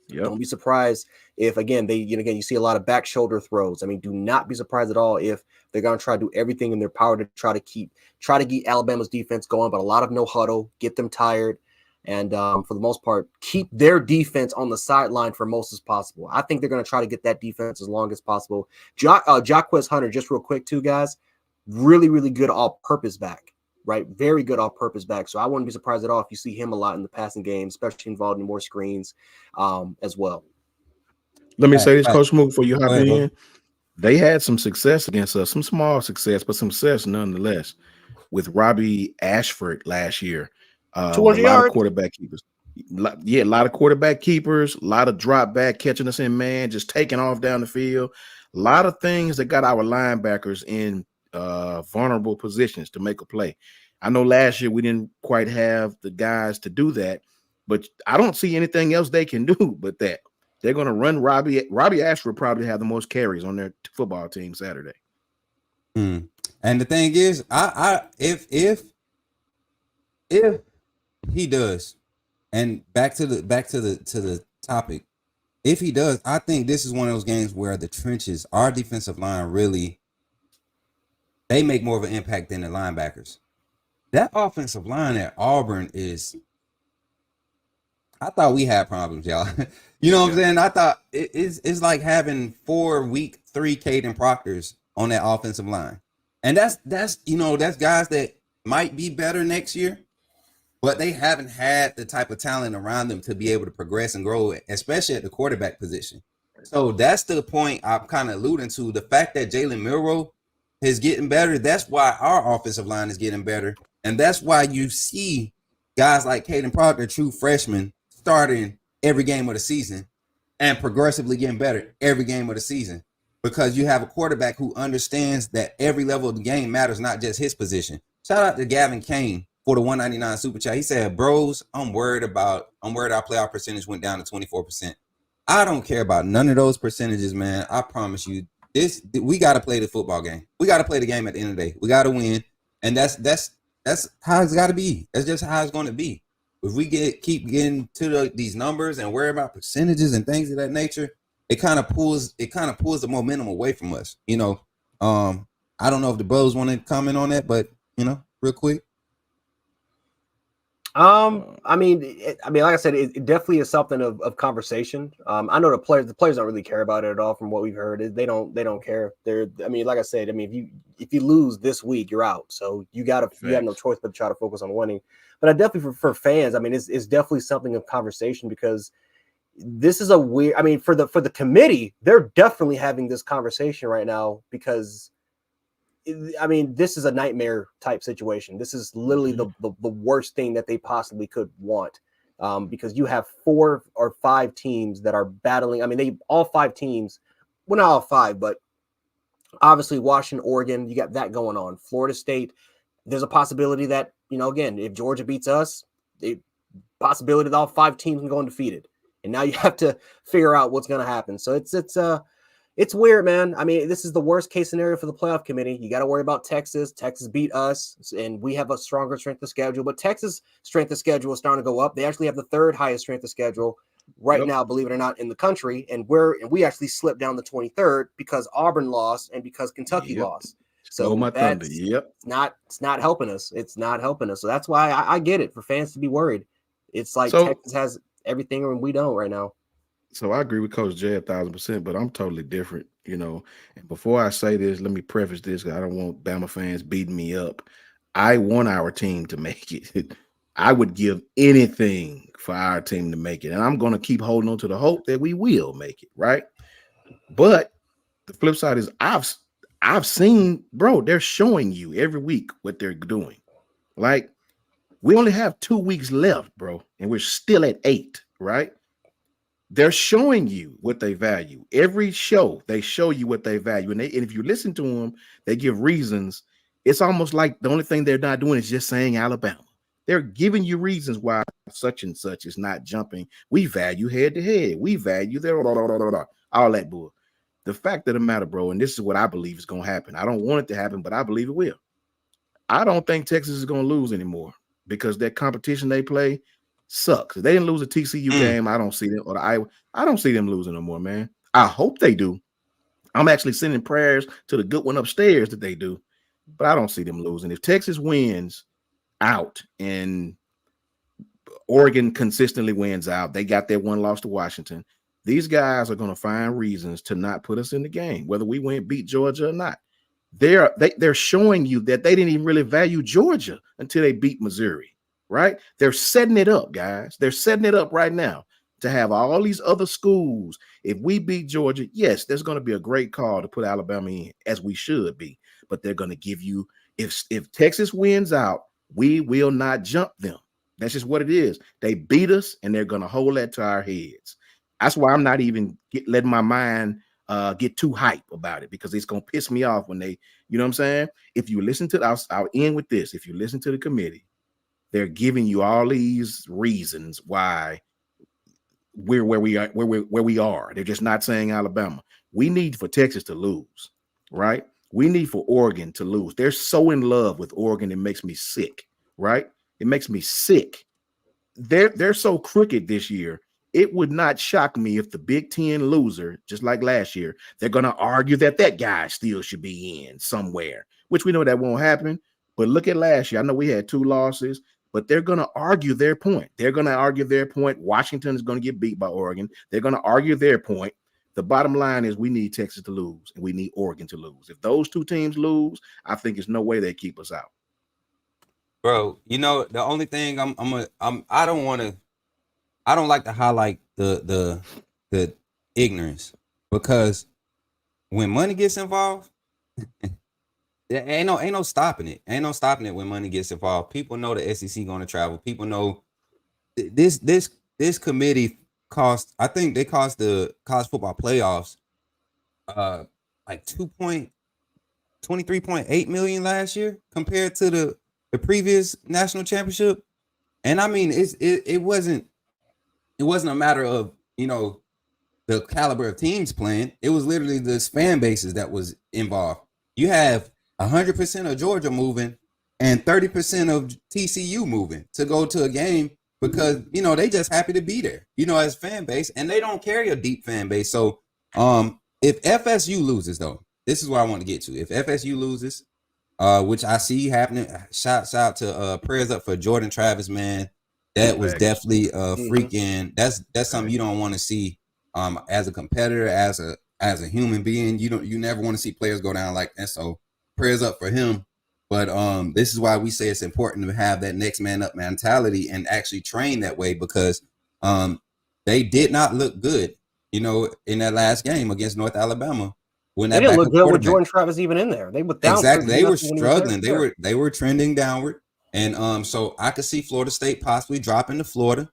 Speaker 2: Yep. Don't be surprised if, again, you see a lot of back shoulder throws. I mean, do not be surprised at all if they're going to try to do everything in their power to try to get Alabama's defense going, but a lot of no huddle, get them tired. And for the most part, keep their defense on the sideline for most as possible. I think they're going to try to get that defense as long as possible. Jacquez Hunter, just real quick, too, guys, really, really good all-purpose back, right? Very good all-purpose back. So I wouldn't be surprised at all if you see him a lot in the passing game, especially involved in more screens as well.
Speaker 3: Let me say this, Coach Mook, before you hop in. They had some success against us, some small success, but some success nonetheless with Robbie Ashford last year.
Speaker 2: 200 yards.
Speaker 3: Of quarterback keepers. A lot of quarterback keepers, a lot of drop back, catching us in man, just taking off down the field. A lot of things that got our linebackers in vulnerable positions to make a play. I know last year we didn't quite have the guys to do that, but I don't see anything else they can do but that. They're going to run Robbie. Robbie Ashford probably have the most carries on their football team Saturday.
Speaker 1: And the thing is, if he does, and back to the topic, if he does, I think this is one of those games where the trenches, our defensive line, really, they make more of an impact than the linebackers. That offensive line at Auburn is, I thought we had problems, y'all. You know what I'm
Speaker 3: Yeah.
Speaker 1: saying? I thought it's like having 4 week 3 Caden Proctors on that offensive line. And that's that's guys that might be better next year, but they haven't had the type of talent around them to be able to progress and grow, especially at the quarterback position. So that's the point I'm kind of alluding to. The fact that Jalen Milroe is getting better, that's why our offensive line is getting better. And that's why you see guys like Caden Proctor, true freshmen, starting every game of the season and progressively getting better every game of the season. Because you have a quarterback who understands that every level of the game matters, not just his position. Shout out to Gavin Kane for the 199 super chat. He said, "Bros, I'm worried our playoff percentage went down to 24%. I don't care about none of those percentages, man. I promise you, we got to play the football game. We got to play the game at the end of the day. We got to win, and that's how it's got to be. That's just how it's going to be. If we keep getting to these numbers and worry about percentages and things of that nature, it kind of pulls the momentum away from us. I don't know if the bros want to comment on that, but real quick.
Speaker 2: I mean, like I said, it definitely is something of conversation. I know the players don't really care about it at all. From what we've heard, they don't care. Like I said, if you lose this week, you're out. So you have no choice but to try to focus on winning. But I definitely for fans, it's definitely something of conversation, because this is a weird. For the committee, they're definitely having this conversation right now, because this is a nightmare type situation. This is literally the worst thing that they possibly could want, because you have 4 or 5 teams that are battling. All 5 teams, well, not all 5, but obviously Washington, Oregon, you got that going on. Florida State, there's a possibility that, again, if Georgia beats us, the possibility that all 5 teams can go undefeated. And now you have to figure out what's going to happen. So it's weird, man. This is the worst case scenario for the playoff committee. You got to worry about Texas. Texas beat us, and we have a stronger strength of schedule. But Texas' strength of schedule is starting to go up. They actually have the 3rd highest strength of schedule right now, believe it or not, in the country. And we actually slipped down the 23rd because Auburn lost and because Kentucky lost. So
Speaker 3: my thunder.
Speaker 2: It's not helping us. It's not helping us. So that's why I get it, for fans to be worried. It's like Texas has everything and we don't right now.
Speaker 3: So I agree with Coach Jay 1,000%, but I'm totally different, And before I say this, let me preface this, because I don't want Bama fans beating me up. I want our team to make it. I would give anything for our team to make it, and I'm going to keep holding on to the hope that we will make it, right? But the flip side is I've seen, bro, they're showing you every week what they're doing. Like, we only have 2 weeks left, bro, and we're still at 8, right? They're showing you what they value. Every show, they show you what they value. And if you listen to them, they give reasons. It's almost like the only thing they're not doing is just saying Alabama. They're giving you reasons why such and such is not jumping. We value head to head. We value their all that bull. The fact of the matter, bro, and this is what I believe is going to happen. I don't want it to happen, but I believe it will. I don't think Texas is going to lose anymore, because that competition they play sucks. If they didn't lose a TCU game, I don't see them, or I don't see them losing no more, man. I hope they do. I'm actually sending prayers to the good one upstairs that they do, but I don't see them losing. If Texas wins out and Oregon consistently wins out, they got that one loss to Washington, these guys are going to find reasons to not put us in the game, whether we beat Georgia or not. They're showing you that they didn't even really value Georgia until they beat Missouri. Right? They're setting it up, guys. They're setting it up right now to have all these other schools. If we beat Georgia, yes, there's going to be a great call to put Alabama in, as we should be. But they're going to give you, if Texas wins out, we will not jump them. That's just what it is. They beat us, and they're going to hold that to our heads. That's why I'm not even letting my mind get too hype about it, because it's going to piss me off when they, you know what I'm saying? If you listen to, I'll end with this. If you listen to the committee, they're giving you all these reasons why we're where we are. They're just not saying Alabama. We need for Texas to lose, right? We need for Oregon to lose. They're so in love with Oregon, it makes me sick, right? It makes me sick. They're so crooked this year. It would not shock me if the Big Ten loser, just like last year, they're going to argue that guy still should be in somewhere, which we know that won't happen. But look at last year. I know we had 2 losses, but they're going to argue their point. They're going to argue their point. Washington is going to get beat by Oregon. They're going to argue their point. The bottom line is we need Texas to lose and we need Oregon to lose. If those two teams lose, I think there's no way they keep us out.
Speaker 1: Bro, you know, the only thing I don't like to highlight the ignorance, because when money gets involved, ain't no stopping it. Ain't no stopping it when money gets involved. People know the SEC going to travel. People know this committee cost. I think they cost the college football playoffs like 23.8 million last year compared to the previous national championship. And I mean, it wasn't a matter of, you know, the caliber of teams playing. It was literally this fan bases that was involved. You have 100% of Georgia moving and 30% of TCU moving to go to a game because, you know, they just happy to be there, you know, as fan base, and they don't carry a deep fan base. So if FSU loses, though, this is what I want to get to. If FSU loses, which I see happening, shouts out to prayers up for Jordan Travis, man. That was definitely freaking. That's something you don't want to see. As a competitor, as a human being, you never want to see players go down like that. So prayers up for him. But this is why we say it's important to have that next man up mentality and actually train that way, because they did not look good, you know, in that last game against North Alabama. When
Speaker 2: they didn't look good with Jordan Travis even in there. They were down.
Speaker 1: Exactly. They were struggling. They were trending downward. And so I could see Florida State possibly dropping to Florida.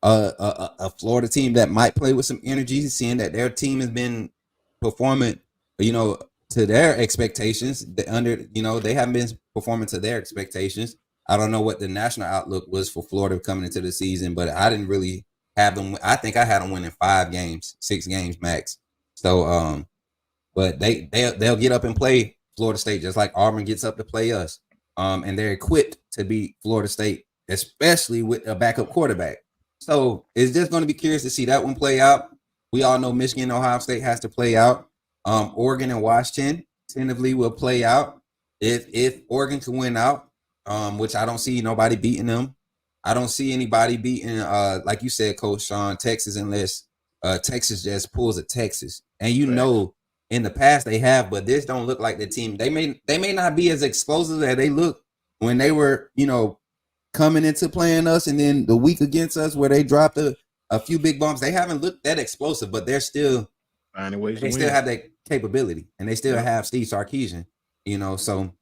Speaker 1: A Florida team that might play with some energy, seeing that their team has been performing, you know, to their expectations. They haven't been performing to their expectations. I don't know what the national outlook was for Florida coming into the season, but I didn't really have them. I think I had them winning 6 games max. So, but they'll get up and play Florida State just like Auburn gets up to play us. And they're equipped to beat Florida State, especially with a backup quarterback. So it's just going to be curious to see that one play out. We all know Michigan, Ohio State has to play out. Oregon and Washington tentatively will play out. If Oregon can win out, which I don't see nobody beating them. I don't see anybody beating, like you said, Coach Sean, Texas, unless Texas just pulls a Texas. And you know, in the past they have, but this don't look like the team. They may not be as explosive as they look when they were, you know, coming into playing us, and then the week against us where they dropped a few big bumps. They haven't looked that explosive, but they're still finding ways. They still have that capability, and they still have Steve Sarkisian, you know. So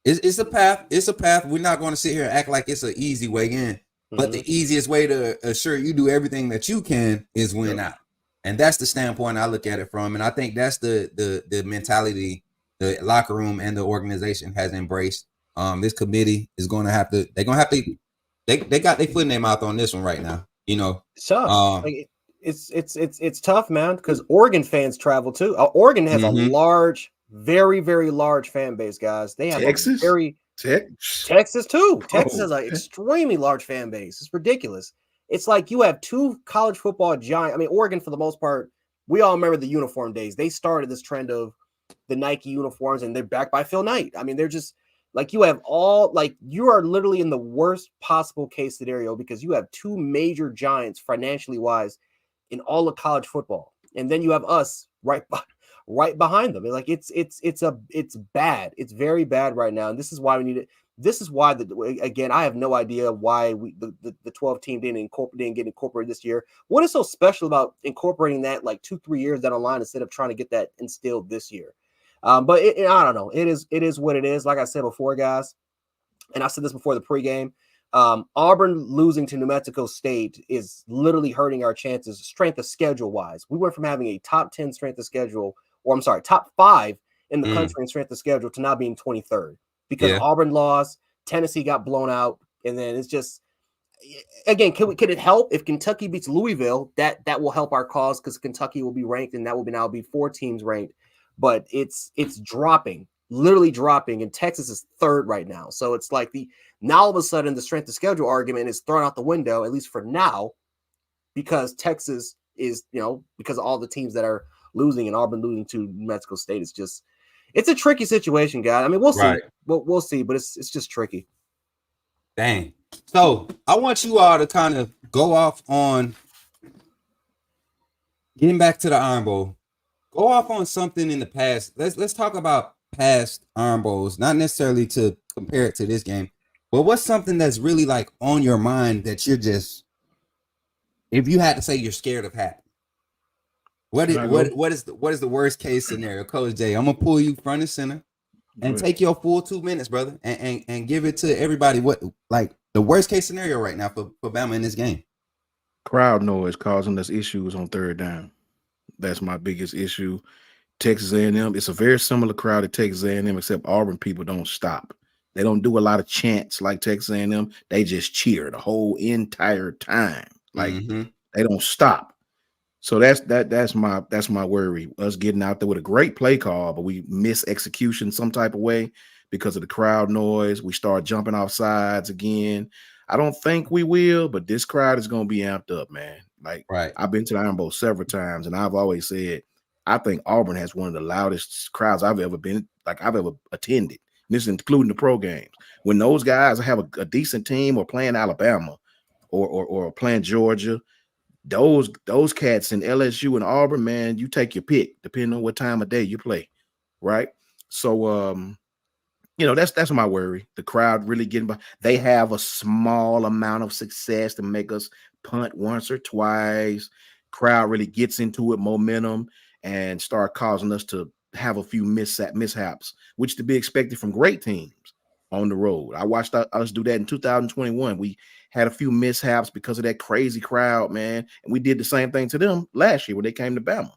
Speaker 1: it's a path. It's a path. We're not going to sit here and act like it's an easy way in, but the easiest way to assure you do everything that you can is win out. And that's the standpoint I look at it from. And I think that's the mentality the locker room and the organization has embraced. This committee is going to have to. They're going to have to. They got their foot in their mouth on this one right now. You know,
Speaker 2: it's tough. It's tough, man. Because Oregon fans travel too. Oregon has a large, very very large fan base, guys. They have Texas too. Texas has an extremely large fan base. It's ridiculous. It's like you have two college football giants. I mean, Oregon for the most part. We all remember the uniform days. They started this trend of the Nike uniforms, and they're backed by Phil Knight. I mean, they're just. Like you have you are literally in the worst possible case scenario because you have two major giants financially wise in all of college football. And then you have us right behind them. Like it's bad. It's very bad right now. And this is why we need it. This is why again, I have no idea why the 12 team didn't get incorporated this year. What is so special about incorporating that like 2-3 years down the line instead of trying to get that instilled this year? But I don't know. It is what it is. Like I said before, guys, and I said this before the pregame. Auburn losing to New Mexico State is literally hurting our chances strength of schedule wise. We went from having a top 10 strength of schedule, or I'm sorry, top 5 in the country in strength of schedule to now being 23rd because Auburn lost, Tennessee got blown out, and then it's just again, can it help if Kentucky beats Louisville? That will help our cause because Kentucky will be ranked, and that will now be 4 teams ranked. But it's dropping, literally dropping, and Texas is 3rd right now. So it's like now all of a sudden the strength of schedule argument is thrown out the window, at least for now, because Texas is, you know, because of all the teams that are losing and Auburn losing to New Mexico State. It's a tricky situation, guys. I mean, we'll see. We'll see, but it's just tricky.
Speaker 1: Dang. So I want you all to kind of go off on getting back to the Iron Bowl. Go off on something in the past. Let's talk about past Iron Bowls, not necessarily to compare it to this game, but what's something that's really like on your mind that you're just, if you had to say you're scared of happening, what is the worst case scenario, Coach J? I'm gonna pull you front and center and take your full 2 minutes, brother, and give it to everybody. What like the worst case scenario right now for Bama in this game?
Speaker 3: Crowd noise causing us issues on third down. That's my biggest issue. Texas A&M, it's a very similar crowd to Texas A&M, except Auburn people don't stop. They don't do a lot of chants like Texas A&M. They just cheer the whole entire time. Like they don't stop. So that's my worry. Us getting out there with a great play call, but we miss execution some type of way because of the crowd noise. We start jumping off sides again. I don't think we will, but this crowd is going to be amped up, man. Like I've been to the Iron Bowl several times, and I've always said I think Auburn has one of the loudest crowds I've ever attended. And this is including the pro games. When those guys have a decent team or playing Alabama or playing Georgia, those cats in LSU and Auburn, man, you take your pick depending on what time of day you play, right? So that's my worry. The crowd really getting by. They have a small amount of success to make us punt once or twice. Crowd really gets into it, momentum, and start causing us to have a few mishaps, which to be expected from great teams on the road. I watched us do that in 2021. We had a few mishaps because of that crazy crowd, man. And we did the same thing to them last year when they came to Bama.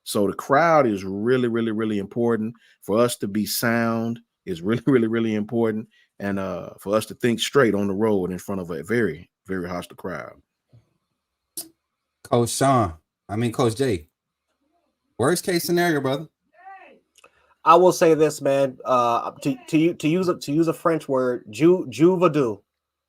Speaker 3: So the crowd is really, really, really important. For us to be sound is really, really, really important. And for us to think straight on the road in front of a very, very hostile crowd.
Speaker 1: Coach Jay, worst case scenario, brother.
Speaker 2: I will say this, man. To use a French word, Ju voodoo,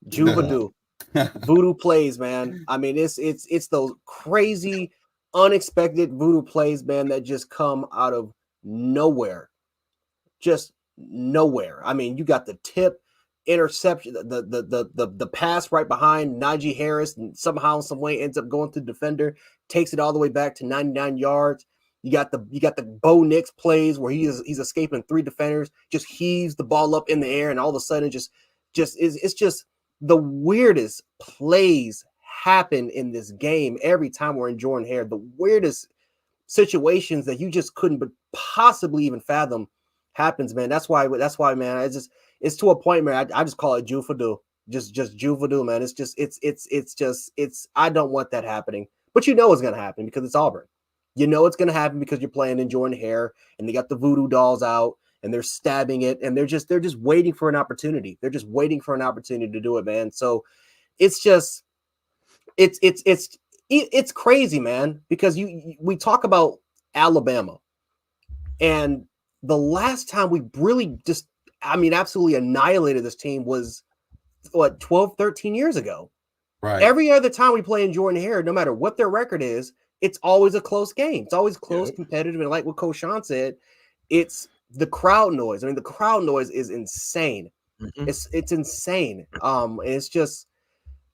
Speaker 2: voodoo plays, man. I mean, it's those crazy, unexpected voodoo plays, man, that just come out of nowhere, just nowhere. I mean, you got the tip, interception, the pass right behind Najee Harris, and somehow, some way ends up going through the defender, takes it all the way back to 99 yards. You got the Bo Nix plays where he's escaping three defenders, just heaves the ball up in the air, and all of a sudden it's just the weirdest plays happen in this game every time we're in Jordan Hare. The weirdest situations that you just couldn't but possibly even fathom happens, man. That's why, man. It's to a point, man. I just call it Jew voodoo, just Jew voodoo, man. It's I don't want that happening, but it's gonna happen because it's Auburn. It's going to happen because you're playing in Jordan Hare and they got the voodoo dolls out and they're stabbing it and they're just waiting for an opportunity. They're just waiting for an opportunity to do it, man. So it's just it's crazy, man, because we talk about Alabama, and the last time we really absolutely annihilated this team was 12, 13 years ago.
Speaker 1: Right.
Speaker 2: Every other time we play in Jordan Hare, no matter what their record is, it's always a close game. It's always close, competitive, and like what Coach Sean said, it's the crowd noise. I mean, the crowd noise is insane. It's insane. It's just,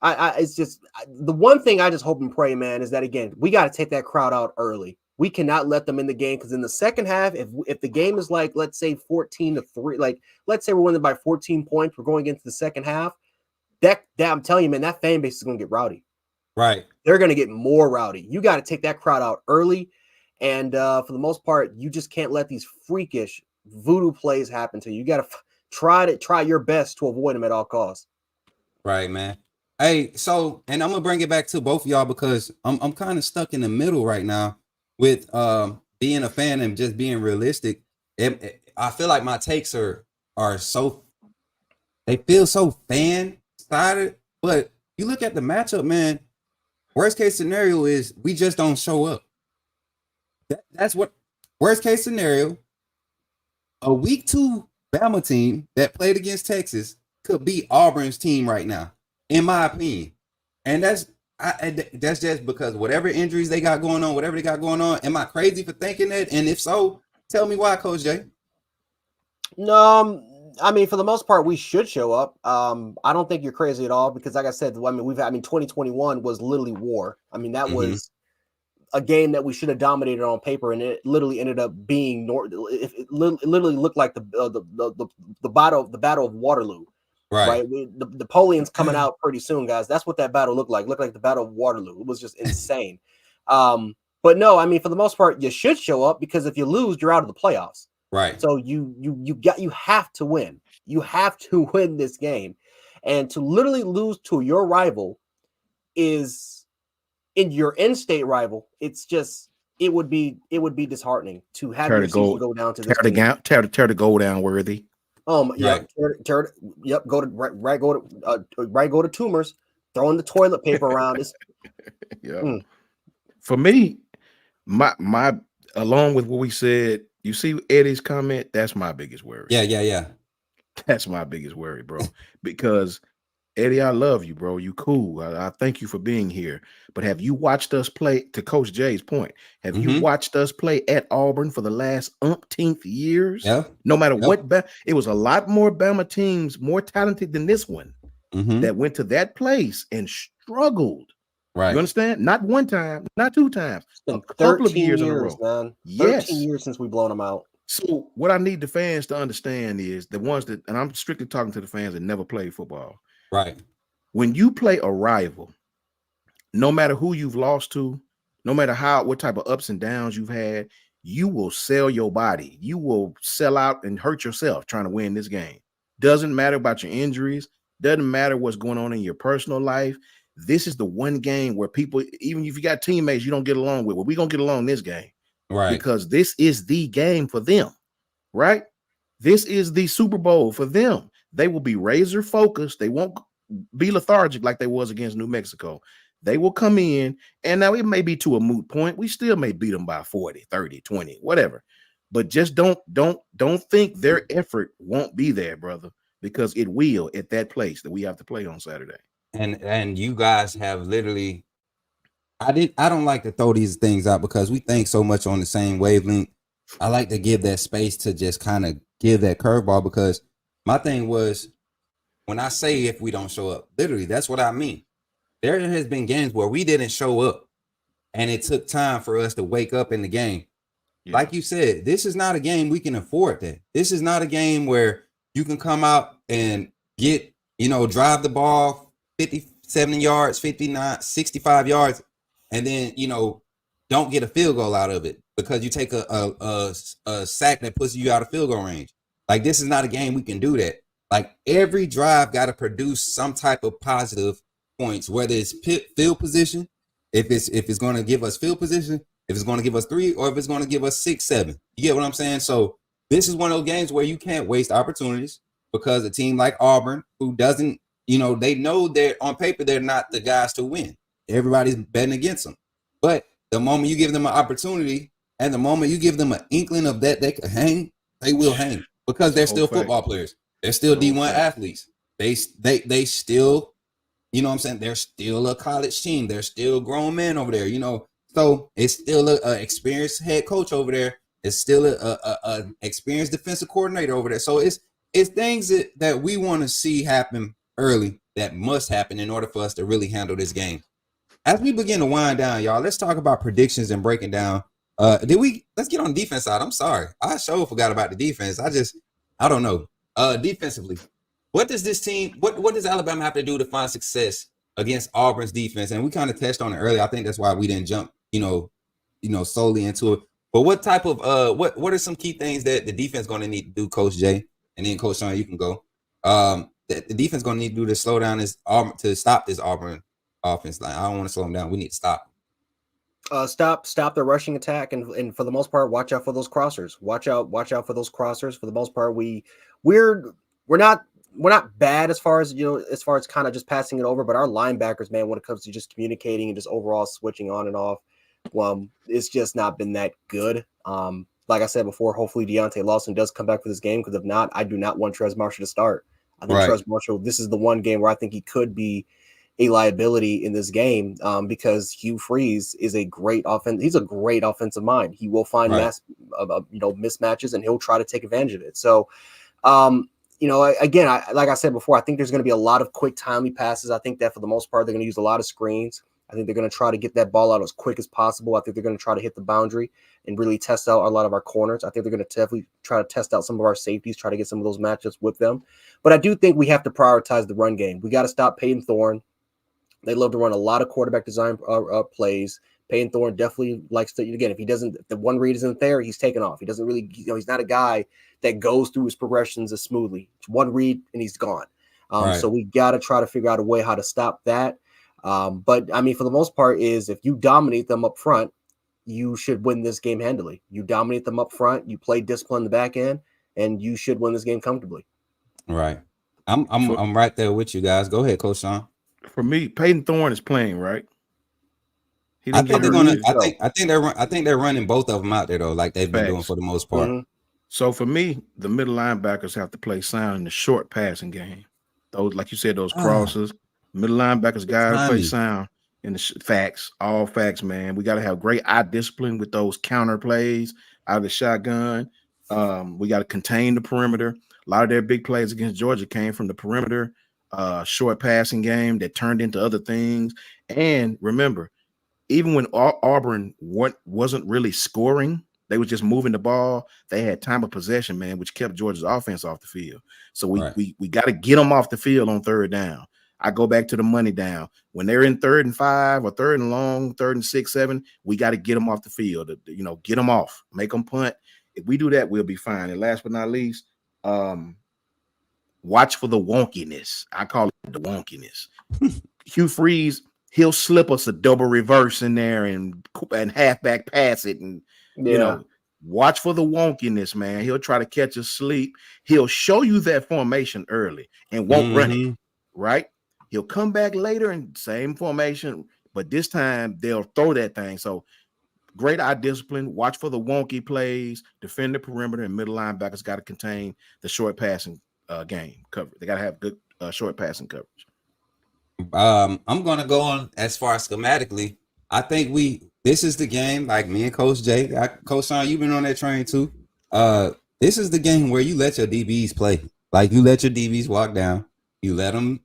Speaker 2: the one thing I just hope and pray, man, is that again we got to take that crowd out early. We cannot let them in the game, because in the second half, if the game is like, let's say 14-3, like let's say we're winning by 14 points, we're going into the second half. That I'm telling you, man, that fan base is going to get rowdy.
Speaker 1: Right.
Speaker 2: They're going to get more rowdy. You got to take that crowd out early. And for the most part, you just can't let these freakish voodoo plays happen to you. You got to try your best to avoid them at all costs.
Speaker 1: Right, man. Hey, so, and I'm going to bring it back to both of y'all because I'm kind of stuck in the middle right now with being a fan and just being realistic. I feel like my takes are so, they feel so fan-sided, but you look at the matchup, man. Worst case scenario is we just don't show up. That's what worst case scenario. A week 2 Bama team that played against Texas could beat Auburn's team right now, in my opinion. And that's just because whatever injuries they got going on, whatever they got going on. Am I crazy for thinking that? And if so, tell me why, Coach Jay.
Speaker 2: No, I mean, for the most part, we should show up. I don't think you're crazy at all because, like I said, 2021 was literally war. I mean, that was a game that we should have dominated on paper, and it literally ended up being it literally looked like the battle of Waterloo. Right. The Napoleon's coming out pretty soon, guys. That's what that battle looked like. It looked like the Battle of Waterloo. It was just insane. But no, I mean, for the most part, you should show up because if you lose, you're out of the playoffs.
Speaker 1: Right.
Speaker 2: So you have to win. You have to win this game, and to literally lose to your rival is in your in-state rival. It's just it would be disheartening to have your season go down to this team.
Speaker 3: Tear the goal down, Worthy.
Speaker 2: Yep. Yep. Go to tumors, throwing the toilet paper around is.
Speaker 3: Yeah. For me, my along with what we said, you see Eddie's comment. That's my biggest worry.
Speaker 1: Yeah.
Speaker 3: That's my biggest worry, bro. Because Eddie, I love you, bro. You cool. I thank you for being here. But have you watched us play? To Coach Jay's point, have you watched us play at Auburn for the last umpteenth years?
Speaker 1: Yeah.
Speaker 3: No matter what, it was a lot more Bama teams more talented than this one that went to that place and struggled.
Speaker 1: Right.
Speaker 3: You understand? Not one time, not two times. A couple of years in a row,
Speaker 2: man.
Speaker 3: Yes.
Speaker 2: 13 years since we blown them out.
Speaker 3: So what I need the fans to understand is the ones that, and I'm strictly talking to the fans that never played football.
Speaker 1: Right.
Speaker 3: When you play a rival, no matter who you've lost to, no matter what type of ups and downs you've had, you will sell your body. You will sell out and hurt yourself trying to win this game. Doesn't matter about your injuries. Doesn't matter what's going on in your personal life. This is the one game where people, even if you got teammates you don't get along with, well, we're going to get along this game.
Speaker 1: Right.
Speaker 3: Because this is the game for them, right? This is the Super Bowl for them. They will be razor focused. They won't be lethargic like they was against New Mexico. They will come in, and now it may be to a moot point. We still may beat them by 40, 30, 20, whatever. But just don't think their effort won't be there, brother, because it will at that place that we have to play on Saturday.
Speaker 1: And you guys have literally, I don't like to throw these things out because we think so much on the same wavelength. I like to give that space to just kind of give that curveball, because my thing was, when I say if we don't show up, literally, that's what I mean. There has been games where we didn't show up, and it took time for us to wake up in the game. Yeah. Like you said, this is not a game we can afford that. This is not a game where you can come out and get, drive the ball 50, 70 yards, 59, 65 yards, and then, don't get a field goal out of it because you take a sack that puts you out of field goal range. Like, this is not a game we can do that. Like, every drive got to produce some type of positive points, whether it's field position, if it's going to give us field position, if it's going to give us 3, or if it's going to give us 6, 7. You get what I'm saying? So this is one of those games where you can't waste opportunities, because a team like Auburn, who doesn't, they know that on paper they're not the guys to win. Everybody's betting against them. But the moment you give them an opportunity, and the moment you give them an inkling of that they can hang, they will hang, because they're still football players. They're still D1 athletes. They still, what I'm saying? They're still a college team. They're still grown men over there, So it's still an experienced head coach over there. It's still a experienced defensive coordinator over there. So it's things that we want to see happen early, that must happen in order for us to really handle this game. As we begin to wind down, y'all, let's talk about predictions and breaking down. Let's get on the defense side. I'm sorry. I sure forgot about the defense. I don't know. Defensively, what does this team, what does Alabama have to do to find success against Auburn's defense? And we kind of touched on it earlier. I think that's why we didn't jump, solely into it. But what type of what are some key things that the defense going to need to do, Coach Jay, and then Coach Sean, you can go. That the defense going to need to do to slow down this Auburn, to stop this Auburn offense line. I don't want to slow them down. We need to stop.
Speaker 2: Stop the rushing attack, and for the most part, watch out for those crossers. Watch out for those crossers. For the most part, we're not bad as far as kind of just passing it over, but our linebackers, man, when it comes to just communicating and just overall switching on and off, it's just not been that good. Like I said before, hopefully Deontay Lawson does come back for this game, because if not, I do not want Trez Marshall to start. I think Trez Marshall, this is the one game where I think he could be a liability in this game, because Hugh Freeze is a great He's a great offensive mind. He will find mismatches, and he'll try to take advantage of it. So, again, like I said before, I think there's going to be a lot of quick, timely passes. I think that for the most part, they're going to use a lot of screens. I think they're going to try to get that ball out as quick as possible. I think they're going to try to hit the boundary and really test out a lot of our corners. I think they're going to definitely try to test out some of our safeties, try to get some of those matchups with them. But I do think we have to prioritize the run game. We got to stop Peyton Thorne. They love to run a lot of quarterback design plays. Peyton Thorne definitely likes to, again, if the one read isn't there, he's taken off. He doesn't really, he's not a guy that goes through his progressions as smoothly. It's one read and he's gone.
Speaker 1: Right.
Speaker 2: So we got to try to figure out a way how to stop that. But I mean, for the most part, is if you dominate them up front, you should win this game handily. You dominate them up front, you play discipline in the back end, and you should win this game comfortably.
Speaker 1: Right. I'm right there with you guys. Go ahead, Coach Sean.
Speaker 3: For me, Peyton Thorne is playing, right?
Speaker 1: I think they're gonna. I think they're running both of them out there though, like they've been doing for the most part.
Speaker 2: Mm-hmm.
Speaker 3: So for me, the middle linebackers have to play sound in the short passing game. Those, like you said, those crosses. Middle linebackers gotta play sound in the all facts, man. We got to have great eye discipline with those counter plays out of the shotgun. We got to contain the perimeter. A lot of their big plays against Georgia came from the perimeter, short passing game that turned into other things. And remember, even when Auburn wasn't really scoring, they was just moving the ball. They had time of possession, man, which kept Georgia's offense off the field. So we got to get them off the field on third down. I go back to the money down. When they're in 3rd and 5 or 3rd and long, 3rd and 6, 7, we got to get them off the field. Get them off, make them punt. If we do that, we'll be fine. And last but not least, watch for the wonkiness. I call it the wonkiness. Hugh Freeze, he'll slip us a double reverse in there and halfback pass it, and watch for the wonkiness, man. He'll try to catch us asleep. He'll show you that formation early and won't run it, right? He'll come back later in same formation, but this time they'll throw that thing. So great eye discipline. Watch for the wonky plays. Defend the perimeter, and middle linebackers got to contain the short passing game coverage. They got to have good short passing coverage.
Speaker 1: I'm gonna go on as far as schematically. I think this is the game. Like me and Coach Jay, Coach Sean, you've been on that train too. This is the game where you let your DBs play. Like you let your DBs walk down. You let them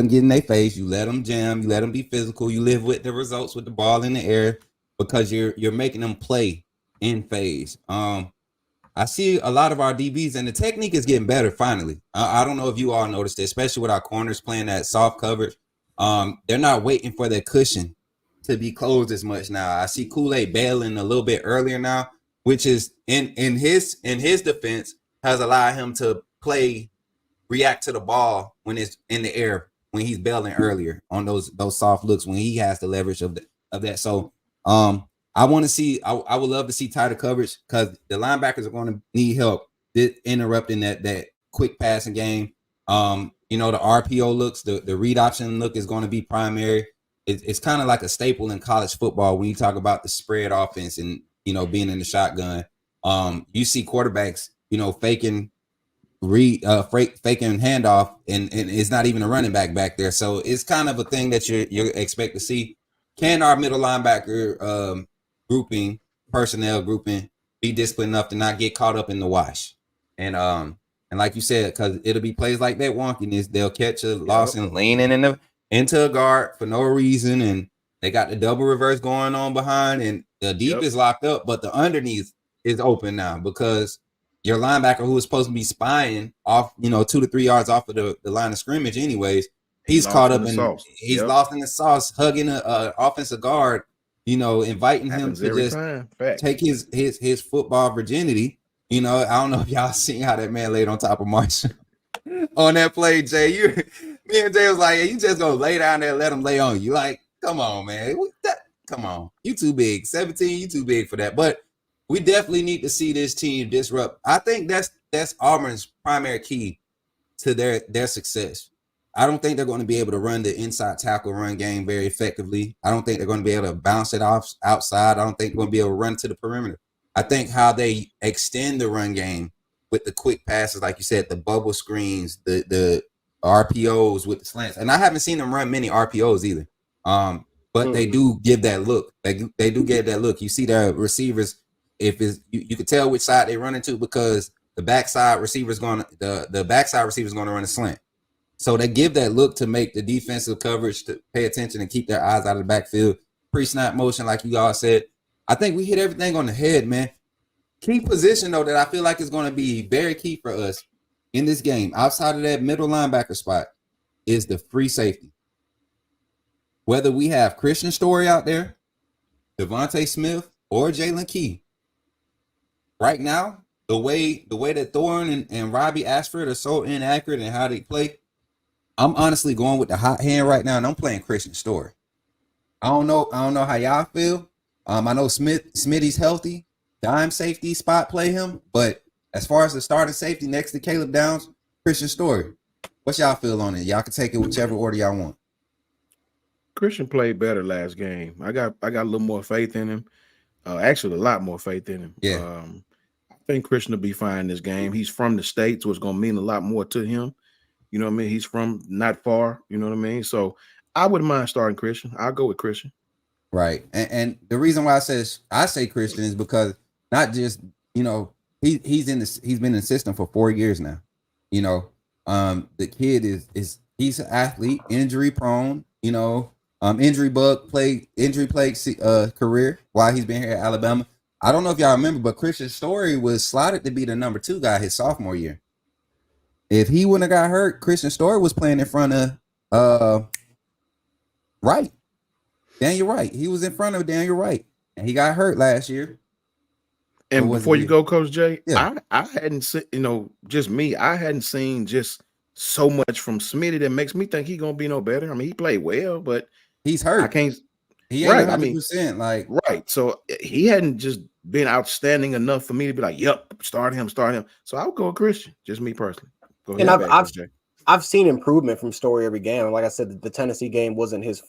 Speaker 1: get in their face. You let them jam. You let them be physical. You live with the results with the ball in the air because you're making them play in phase. I see a lot of our DBs, and the technique is getting better finally. I don't know if you all noticed it, especially with our corners playing that soft coverage. They're not waiting for their cushion to be closed as much now. I see Kool-Aid bailing a little bit earlier now, which is in his defense has allowed him to react to the ball when it's in the air, when he's bailing earlier on those soft looks, when he has the leverage of that. So I want to see. I would love to see tighter coverage because the linebackers are going to need help interrupting that quick passing game. The RPO looks, the read option look is going to be primary. It's kind of like a staple in college football when you talk about the spread offense and being in the shotgun. You see quarterbacks faking handoff and it's not even a running back there. So it's kind of a thing that you expect to see. Can our middle linebacker personnel grouping be disciplined enough to not get caught up in the wash? And like you said, because it'll be plays like that wonkiness, they'll catch a loss and lean into a guard for no reason, and they got the double reverse going on behind, and the deep is locked up, but the underneath is open now because your linebacker, who is supposed to be spying off, 2 to 3 yards off of the line of scrimmage anyways, he's caught up in he's lost in the sauce, hugging an offensive guard, inviting him to just take his football virginity. I don't know if y'all seen how that man laid on top of Marshall on that play, Jay. Me and Jay was like, you just gonna lay down there and let him lay on you. Like, come on, man. Come on. You too big. 17, you too big for that. But we definitely need to see this team disrupt. I think that's Auburn's primary key to their success. I don't think they're going to be able to run the inside tackle run game very effectively. I don't think they're going to be able to bounce it off outside. I don't think they're going to be able to run to the perimeter. I think how they extend the run game with the quick passes, like you said, the bubble screens, the RPOs with the slants. And I haven't seen them run many RPOs either. But they do give that look. They do get that look. You see their receivers, if it's you can tell which side they run into because the backside receiver's going to the backside receiver's going to run a slant. So they give that look to make the defensive coverage to pay attention and keep their eyes out of the backfield. Pre-snap motion, like you all said. I think we hit everything on the head, man. Key position, though, that I feel like is going to be very key for us in this game, outside of that middle linebacker spot, is the free safety. Whether we have Christian Story out there, Devontae Smith, or Jalen Key, right now, the way that Thorne and Robbie Ashford are so inaccurate in how they play, I'm honestly going with the hot hand right now, and I'm playing Christian Story. I don't know how y'all feel. I know Smitty's healthy. Dime safety spot play him, but as far as the starting safety next to Caleb Downs, Christian Story. What's y'all feel on it? Y'all can take it whichever order y'all want.
Speaker 3: Christian played better last game. I got a little more faith in him. Actually, a lot more faith in him.
Speaker 1: Yeah.
Speaker 3: I think Christian will be fine this game. He's from the States, so it's going to mean a lot more to him. You know what I mean? He's from not far. You know what I mean? So I wouldn't mind starting Christian. I'll go with Christian.
Speaker 1: Right. And the reason why I say Christian is because not just, he's been in the system for 4 years now. The kid he's an athlete, injury prone, injury plagued career while he's been here at Alabama. I don't know if y'all remember, but Christian Story was slotted to be the number 2 guy his sophomore year. If he wouldn't have got hurt, Christian Story was playing in front of Wright. Daniel Wright. He was in front of Daniel Wright, and he got hurt last year.
Speaker 3: And before you go, Coach Jay,
Speaker 1: yeah.
Speaker 3: I hadn't seen, just me, I hadn't seen just so much from Smitty that makes me think he's gonna be no better. I mean, he played well, but
Speaker 1: he's hurt.
Speaker 3: I can't.
Speaker 1: He ain't 100%.
Speaker 3: Right. So he hadn't just been outstanding enough for me to be like, "Yep, start him." So I would go with Christian. Just me personally. Go ahead.
Speaker 2: And I've seen improvement from Story every game. Like I said, the Tennessee game wasn't his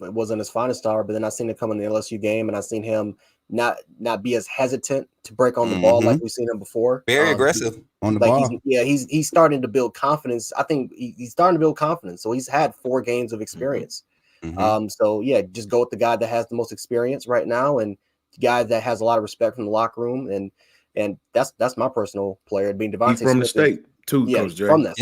Speaker 2: finest hour, but then I seen him come in the LSU game, and I seen him not be as hesitant to break on the ball like we've seen him before.
Speaker 1: Very aggressive on the ball.
Speaker 2: He's starting to build confidence. I think he's starting to build confidence. So he's had 4 games of experience. So just go with the guy that has the most experience right now, and the guy that has a lot of respect from the locker room, and that's my personal player. Being Devontae
Speaker 3: Smith from the state too, Coach Jay.
Speaker 2: From that.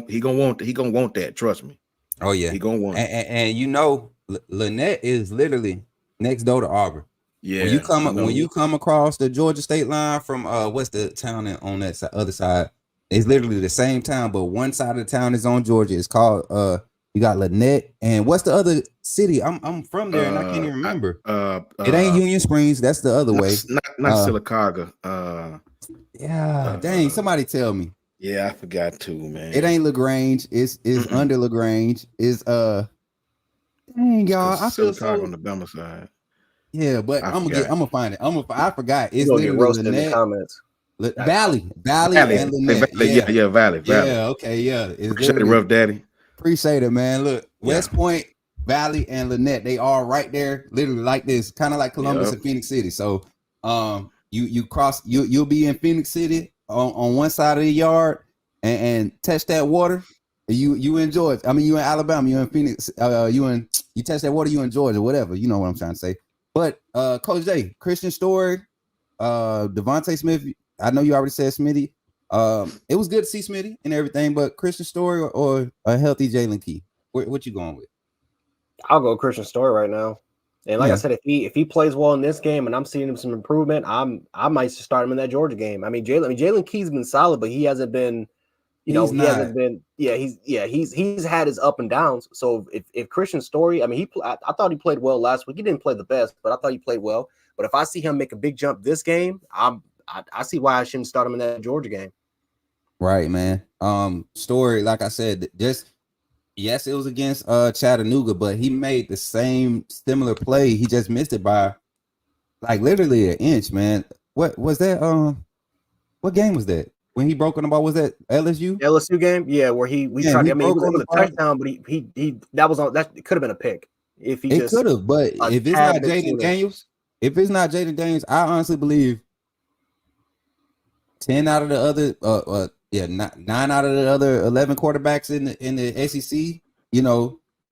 Speaker 3: He gonna want that. Trust me.
Speaker 1: Oh yeah,
Speaker 3: he gonna want.
Speaker 1: And Lynette is literally next door to Auburn.
Speaker 3: Yeah.
Speaker 1: When you come across the Georgia state line from what's the town on that other side? It's literally the same town, but one side of the town is on Georgia. It's called you got Lynette, and what's the other city? I'm from there, and I can't even remember. It ain't Union Springs. That's the other way.
Speaker 3: Not Sylacauga.
Speaker 1: Dang, somebody tell me.
Speaker 3: Yeah, I forgot too, man.
Speaker 1: It ain't LaGrange. It's under LaGrange. It's dang y'all. I feel so
Speaker 3: on the Bama side.
Speaker 1: Yeah, but I'm gonna find it. I forgot. It's
Speaker 2: literally
Speaker 1: roasted
Speaker 2: in the comments.
Speaker 1: Valley, and Lynette.
Speaker 3: Yeah, Valley.
Speaker 1: Yeah, okay, yeah.
Speaker 3: Appreciate it, Rough Daddy.
Speaker 1: Appreciate it, man. Look, West Point, Valley, and Lynette, they are right there, literally like this, kind of like Columbus and Phoenix City. So, you cross, you'll be in Phoenix City on one side of the yard and touch that water. You in Georgia. I mean, you in Alabama. You in Phoenix. You touch that water. You in Georgia. Whatever. You know what I'm trying to say. But Coach Jay, Christian Story, Devontae Smith. I know you already said Smitty. It was good to see Smitty and everything, but Christian Story or a healthy Jalen Key. What you going with?
Speaker 2: I'll go Christian Story right now. And like I said, if he plays well in this game and I'm seeing him some improvement, I might start him in that Georgia game. I mean, Jalen Key's been solid, but he hasn't been. Hasn't been. He's had his up and downs. So if Christian Story, I mean, I thought he played well last week. He didn't play the best, but I thought he played well. But if I see him make a big jump this game, I see why I shouldn't start him in that Georgia game.
Speaker 1: Right, man. Story, like I said, yes, it was against Chattanooga, but he made the same similar play. He just missed it by like literally an inch, man. What was that? What game was that? When he broke on the ball, was that
Speaker 2: LSU game? Yeah, where he tried. I mean, it was on the touchdown, but he that was on. That it could have been a pick if he just
Speaker 1: could have. But if it's not Jaden Daniels, I honestly believe 10 out of the other 9 out of the other 11 quarterbacks in the SEC,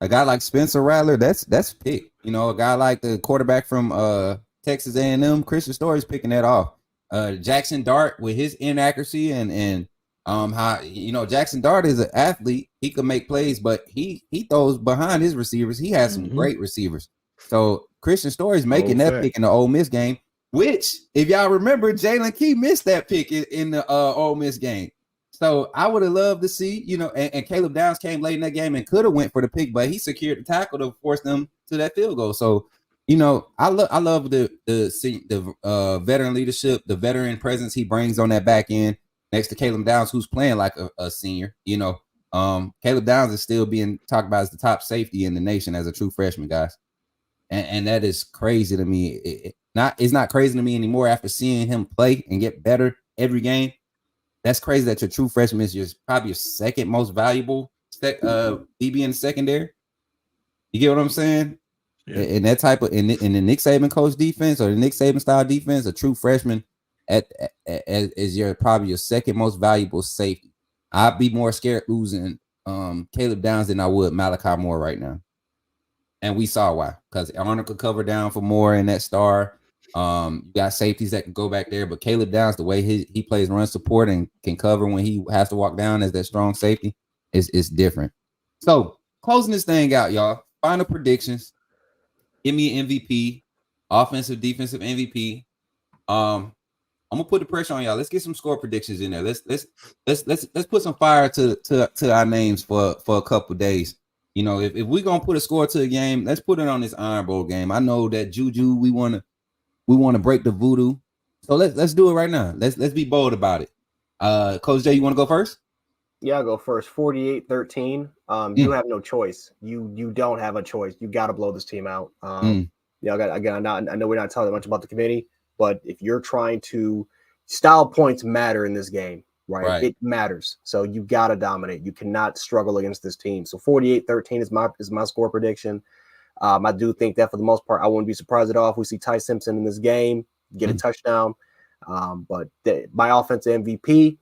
Speaker 1: a guy like Spencer Rattler, that's pick. A guy like the quarterback from Texas A&M, Christian Story's picking that off. Jackson Dart with his inaccuracy and how Jackson Dart is an athlete. He could make plays, but he throws behind his receivers. He has some great receivers. So Christian Story's making that pick in the Ole Miss game, which if y'all remember, Jalen Key missed that pick in the Ole Miss game. So I would have loved to see, and Caleb Downs came late in that game and could have went for the pick, but he secured the tackle to force them to that field goal. So, I love the veteran leadership, the veteran presence he brings on that back end next to Caleb Downs, who's playing like a senior. Caleb Downs is still being talked about as the top safety in the nation as a true freshman, guys, and that is crazy to me. It's not crazy to me anymore after seeing him play and get better every game. That's crazy that your true freshman is probably your second most valuable DB in the secondary. You get what I'm saying? Yeah. In that type of in the Nick Saban coach defense or the Nick Saban style defense, a true freshman is probably your second most valuable safety. I'd be more scared losing Caleb Downs than I would Malachi Moore right now. And we saw why, because Arnold could cover down for Moore in that star. You got safeties that can go back there, but Caleb Downs, the way he plays run support and can cover when he has to walk down as that strong safety is different. So closing this thing out, y'all. Final predictions. Give me an MVP, offensive, defensive MVP. I'm gonna put the pressure on y'all. Let's get some score predictions in there. Let's put some fire to our names for a couple days. If we're gonna put a score to a game, let's put it on this Iron Bowl game. I know that Juju, we want to break the voodoo. So let's do it right now. Let's be bold about it. Coach Jay, you want to go first?
Speaker 2: Yeah, I'll go first. 48-13. You have no choice. You don't have a choice. You got to blow this team out. Again, I know we're not telling much about the committee, but if you're trying to, style points matter in this game, right? It matters. So you got to dominate. You cannot struggle against this team. So 48-13 is my score prediction. I do think that for the most part, I wouldn't be surprised at all if we see Ty Simpson in this game get a touchdown. But my offensive MVP,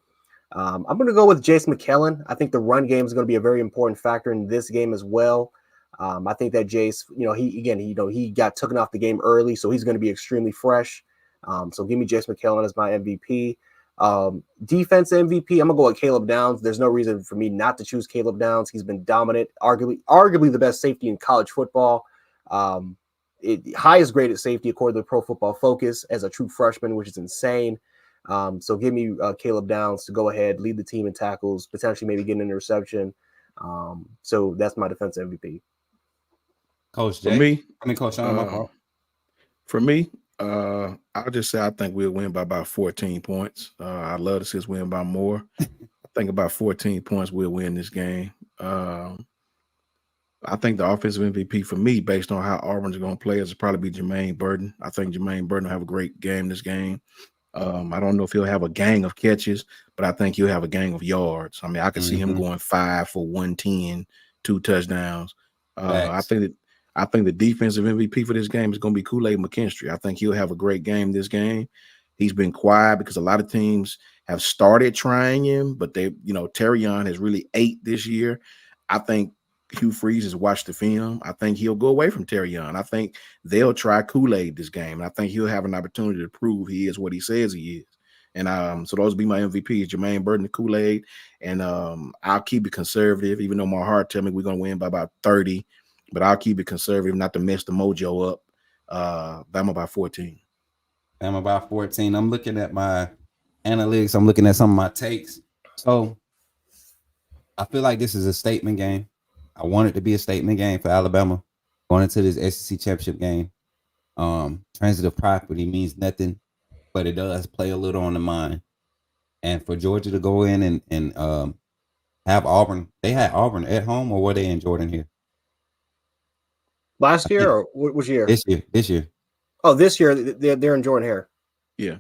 Speaker 2: I'm going to go with Jace McKellen. I think the run game is going to be a very important factor in this game as well. I think that Jace, he got taken off the game early, so he's going to be extremely fresh. So give me Jace McKellen as my MVP. Defense MVP, I'm going to go with Caleb Downs. There's no reason for me not to choose Caleb Downs. He's been dominant, arguably the best safety in college football. Highest graded safety according to Pro Football Focus as a true freshman, which is insane. So give me Caleb Downs to go ahead, lead the team in tackles, potentially maybe get an interception. So that's my defensive MVP.
Speaker 1: Coach Jay? Coach Sean,
Speaker 3: for me, I'll just say I think we'll win by about 14 points. I'd love to see us win by more. I think about 14 points we'll win this game. I think the offensive MVP for me, based on how Auburn's going to play, is probably be Jermaine Burton. I think Jermaine Burton will have a great game this game. I don't know if he'll have a gang of catches, but I think he'll have a gang of yards. I mean, I can see him going 5 for 110, 2 touchdowns. I think the defensive MVP for this game is going to be Kool-Aid McKinstry. I think he'll have a great game this game. He's been quiet because a lot of teams have started trying him, but Terrion has really ate this year. I think Hugh Freeze has watched the film. I think he'll go away from Terrion. I think they'll try Kool-Aid this game. And I think he'll have an opportunity to prove he is what he says he is. And so those will be my MVPs, Jermaine Burton and Kool-Aid. And I'll keep it conservative, even though my heart tells me we're going to win by about 30. But I'll keep it conservative, not to mess the mojo up. Bama by 14.
Speaker 1: Bama by 14. I'm looking at my analytics. I'm looking at some of my takes. So I feel like this is a statement game. I want it to be a statement game for Alabama going into this SEC championship game. Transitive property means nothing, but it does play a little on the mind. And for Georgia to go in and have Auburn, they had Auburn at home, or were they in Jordan here?
Speaker 2: Last year or which year?
Speaker 1: This year.
Speaker 2: Oh, this year they're in Jordan here.
Speaker 3: Yeah.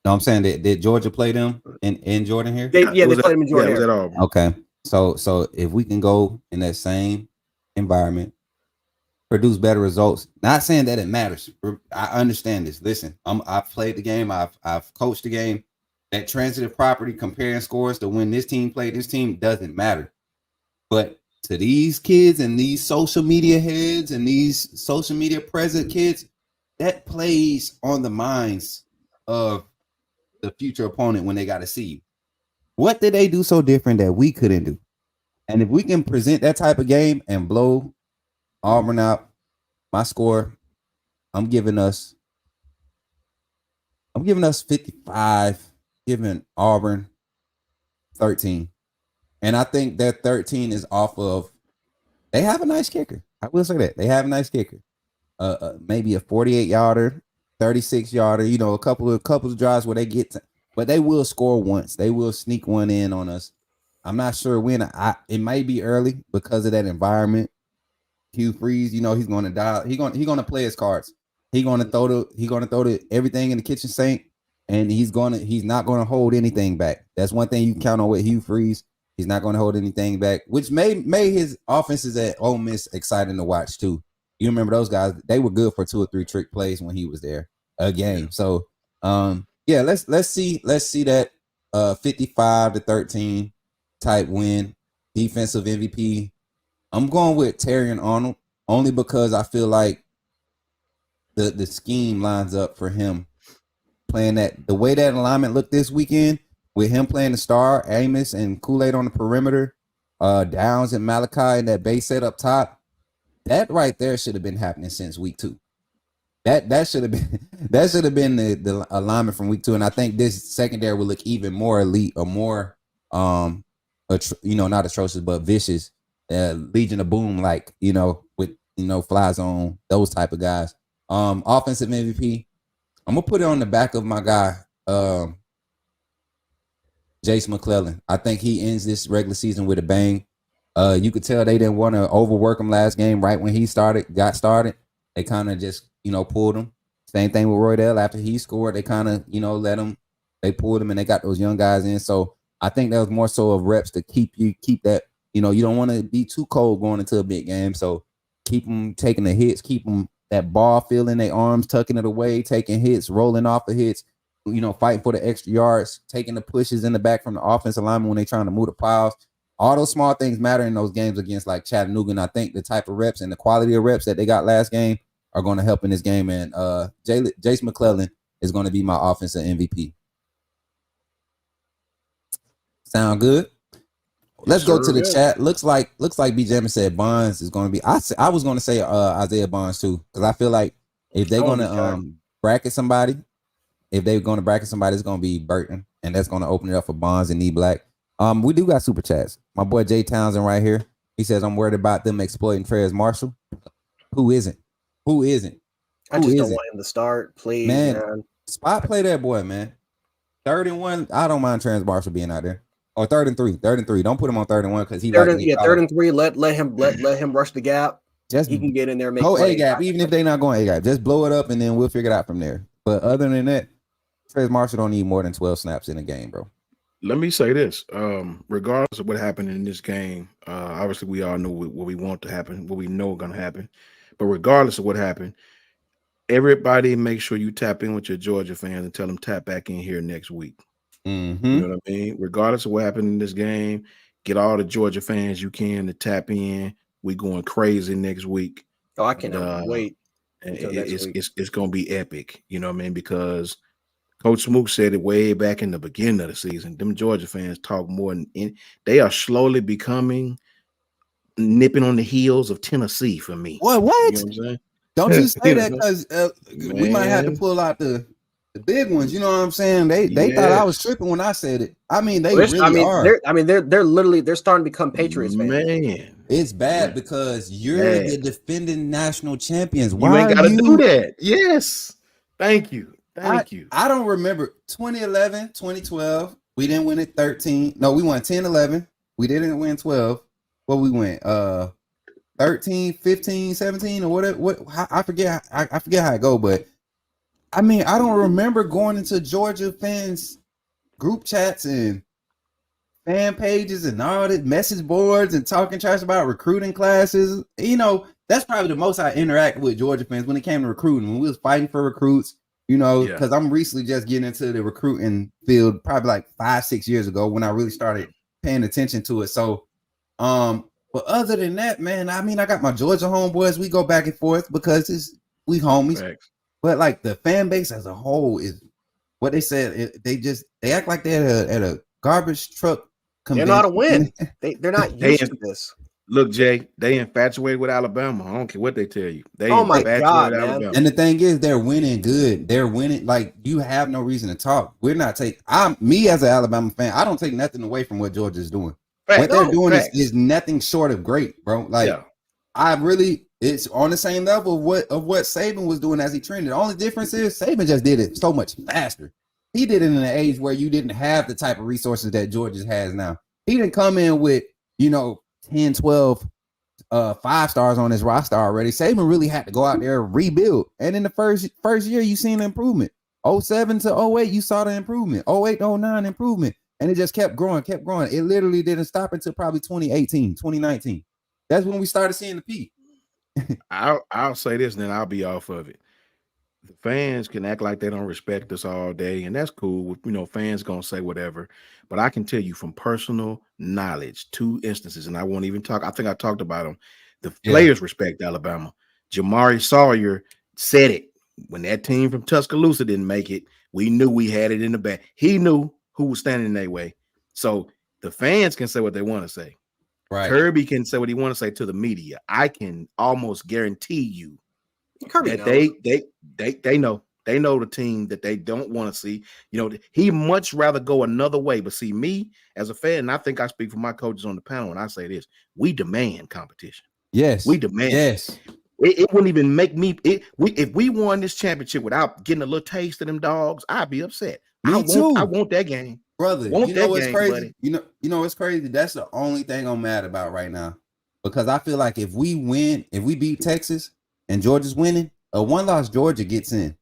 Speaker 1: No, I'm saying did Georgia play them in Jordan here?
Speaker 2: They played them in Jordan here.
Speaker 1: Okay. So if we can go in that same environment, produce better results. Not saying that it matters. I understand this. Listen, I've played the game. I've coached the game. That transitive property, comparing scores to when this team played this team doesn't matter. But to these kids and these social media heads and these social media present kids, that plays on the minds of the future opponent when they got to see you. What did they do so different that we couldn't do? And if we can present that type of game and blow Auburn out, my score, I'm giving us 55, giving Auburn 13. And I think that 13 is off of, they have a nice kicker. I will say that. They have a nice kicker. Maybe a 48-yarder, 36-yarder, a couple of drives where they get to, but they will score once. They will sneak one in on us. I'm not sure when. It may be early because of that environment. Hugh Freeze, he's going to dial. He's going to play his cards. He's going to throw everything in the kitchen sink, and he's not going to hold anything back. That's one thing you can count on with Hugh Freeze. He's not going to hold anything back, which made his offenses at Ole Miss exciting to watch too. You remember those guys? They were good for 2 or 3 trick plays when he was there a game. So, let's see that 55-13 type win, defensive MVP. I'm going with Terry and Arnold only because I feel like the scheme lines up for him playing that. The way that alignment looked this weekend with him playing the star, Amos and Kool-Aid on the perimeter, Downs and Malachi and that base set up top. That right there should have been happening since week 2. That should have been the alignment from week 2, and I think this secondary will look even more elite or more not atrocious but vicious, Legion of Boom with Fly Zone, those type of guys. Offensive MVP, I'm gonna put it on the back of my guy, Jace McClellan. I think he ends this regular season with a bang. You could tell they didn't want to overwork him last game. Right when he got started, they kind of just pulled him. Same thing with Roydell after he scored. They kind of they pulled him and they got those young guys in. So I think that was more so of reps to keep that. You don't want to be too cold going into a big game. So keep them taking the hits, keep them that ball feeling their arms, tucking it away, taking hits, rolling off the hits, fighting for the extra yards, taking the pushes in the back from the offensive lineman when they're trying to move the piles. All those small things matter in those games against like Chattanooga. And I think the type of reps and the quality of reps that they got last game are going to help in this game. And Jace McClellan is going to be my offensive MVP. Sound good? Let's go to the chat. Looks like B. Jamin said Bonds is going to be. I was going to say Isaiah Bonds too, because I feel like if they're going to bracket somebody, it's going to be Burton, and that's going to open it up for Bonds and Knee Black. We do got super chats. My boy Jay Townsend right here. He says I'm worried about them exploiting Trez Marshall. Who isn't?
Speaker 2: I just don't want him to start, please, man.
Speaker 1: Spot play that boy, man. 3rd and 1. I don't mind Trez Marshall being out there. Or 3rd and 3. 3rd and 3. Don't put him on 3rd and 1 because he
Speaker 2: 3rd and 3. Let him rush the gap. He can get in there and make
Speaker 1: go A gap, even if they're not going A gap. Just blow it up and then we'll figure it out from there. But other than that, Trez Marshall don't need more than 12 snaps in a game, bro.
Speaker 3: Let me say this. Regardless of what happened in this game, obviously we all know what we want to happen, what we know is going to happen. But regardless of what happened, everybody make sure you tap in with your Georgia fans and tell them tap back in here next week.
Speaker 1: Mm-hmm.
Speaker 3: You know what I mean? Regardless of what happened in this game, get all the Georgia fans you can to tap in. We going crazy next week.
Speaker 2: Oh, I cannot wait.
Speaker 3: And it's going to be epic. You know what I mean? Because Coach Smook said it way back in the beginning of the season. Them Georgia fans talk more than they are slowly becoming nipping on the heels of Tennessee for me.
Speaker 1: What?
Speaker 3: You know what I'm saying?
Speaker 1: Don't you say that because we might have to pull out the big ones. You know what I'm saying? They thought I was tripping when I said it. I mean, they really are.
Speaker 2: They're literally starting to become Patriots fans.
Speaker 3: Man,
Speaker 1: it's bad because you're the defending national champions.
Speaker 3: Why you ain't got to do that? Yes. Thank you.
Speaker 1: I don't remember 2011, 2012. We didn't win it 13. No, we won 10, 11. We didn't win 12. What we went 13, 15, 17 or whatever. I forget how it go, but I mean, I don't remember going into Georgia fans group chats and fan pages and all the message boards and talking trash about recruiting classes. That's probably the most I interact with Georgia fans when it came to recruiting, when we was fighting for recruits. Because I'm recently just getting into the recruiting field, probably like 5-6 years ago when I really started paying attention to it. So, but other than that, man, I mean, I got my Georgia homeboys. We go back and forth because we homies.
Speaker 3: Thanks.
Speaker 1: But like the fan base as a whole is what they said. They act like they're at a garbage truck
Speaker 2: They're
Speaker 1: convention.
Speaker 2: not a win. They're not used to this.
Speaker 3: Look, Jay, they infatuated with Alabama. I don't care what they tell you. They
Speaker 2: Oh my
Speaker 3: infatuated
Speaker 2: God,
Speaker 3: with
Speaker 2: man.
Speaker 3: Alabama.
Speaker 1: And the thing is, they're winning good. They're winning. Like, you have no reason to talk. We're not me as an Alabama fan, I don't take nothing away from what Georgia's doing. What they're doing is nothing short of great, bro. Like, it's on the same level of what Saban was doing as he trended. The only difference is Saban just did it so much faster. He did it in an age where you didn't have the type of resources that Georgia has now. He didn't come in with, 10, 12 5 stars on his roster already. Saban really had to go out there and rebuild. And in the first year, you seen improvement. 07 to 08, you saw the improvement. 08 to 09 improvement. And it just kept growing. It literally didn't stop until probably 2018, 2019. That's when we started seeing the peak.
Speaker 3: I'll say this, and then I'll be off of it. The fans can act like they don't respect us all day, and that's cool. Fans gonna say whatever. But I can tell you from personal knowledge, 2 instances, and I won't even talk. I think I talked about them. The players respect Alabama. Jamari Sawyer said it when that team from Tuscaloosa didn't make it. We knew we had it in the back. He knew who was standing in their way. So the fans can say what they want to say.
Speaker 1: Right.
Speaker 3: Kirby can say what he want to say to the media. I can almost guarantee you
Speaker 2: Kirby
Speaker 3: that
Speaker 2: knows.
Speaker 3: they know the team that they don't want to see. He much rather go another way. But see, me as a fan, and I think I speak for my coaches on the panel when I say this: we demand competition.
Speaker 1: Yes,
Speaker 3: we demand.
Speaker 1: Yes,
Speaker 3: it wouldn't even make me. If we won this championship without getting a little taste of them dogs, I'd be upset.
Speaker 1: Me too.
Speaker 3: I want that game,
Speaker 1: brother.
Speaker 3: What's
Speaker 1: crazy?
Speaker 3: buddy?
Speaker 1: You know what's crazy? That's the only thing I'm mad about right now, because I feel like if we beat Texas and Georgia's winning, a 1-loss Georgia gets in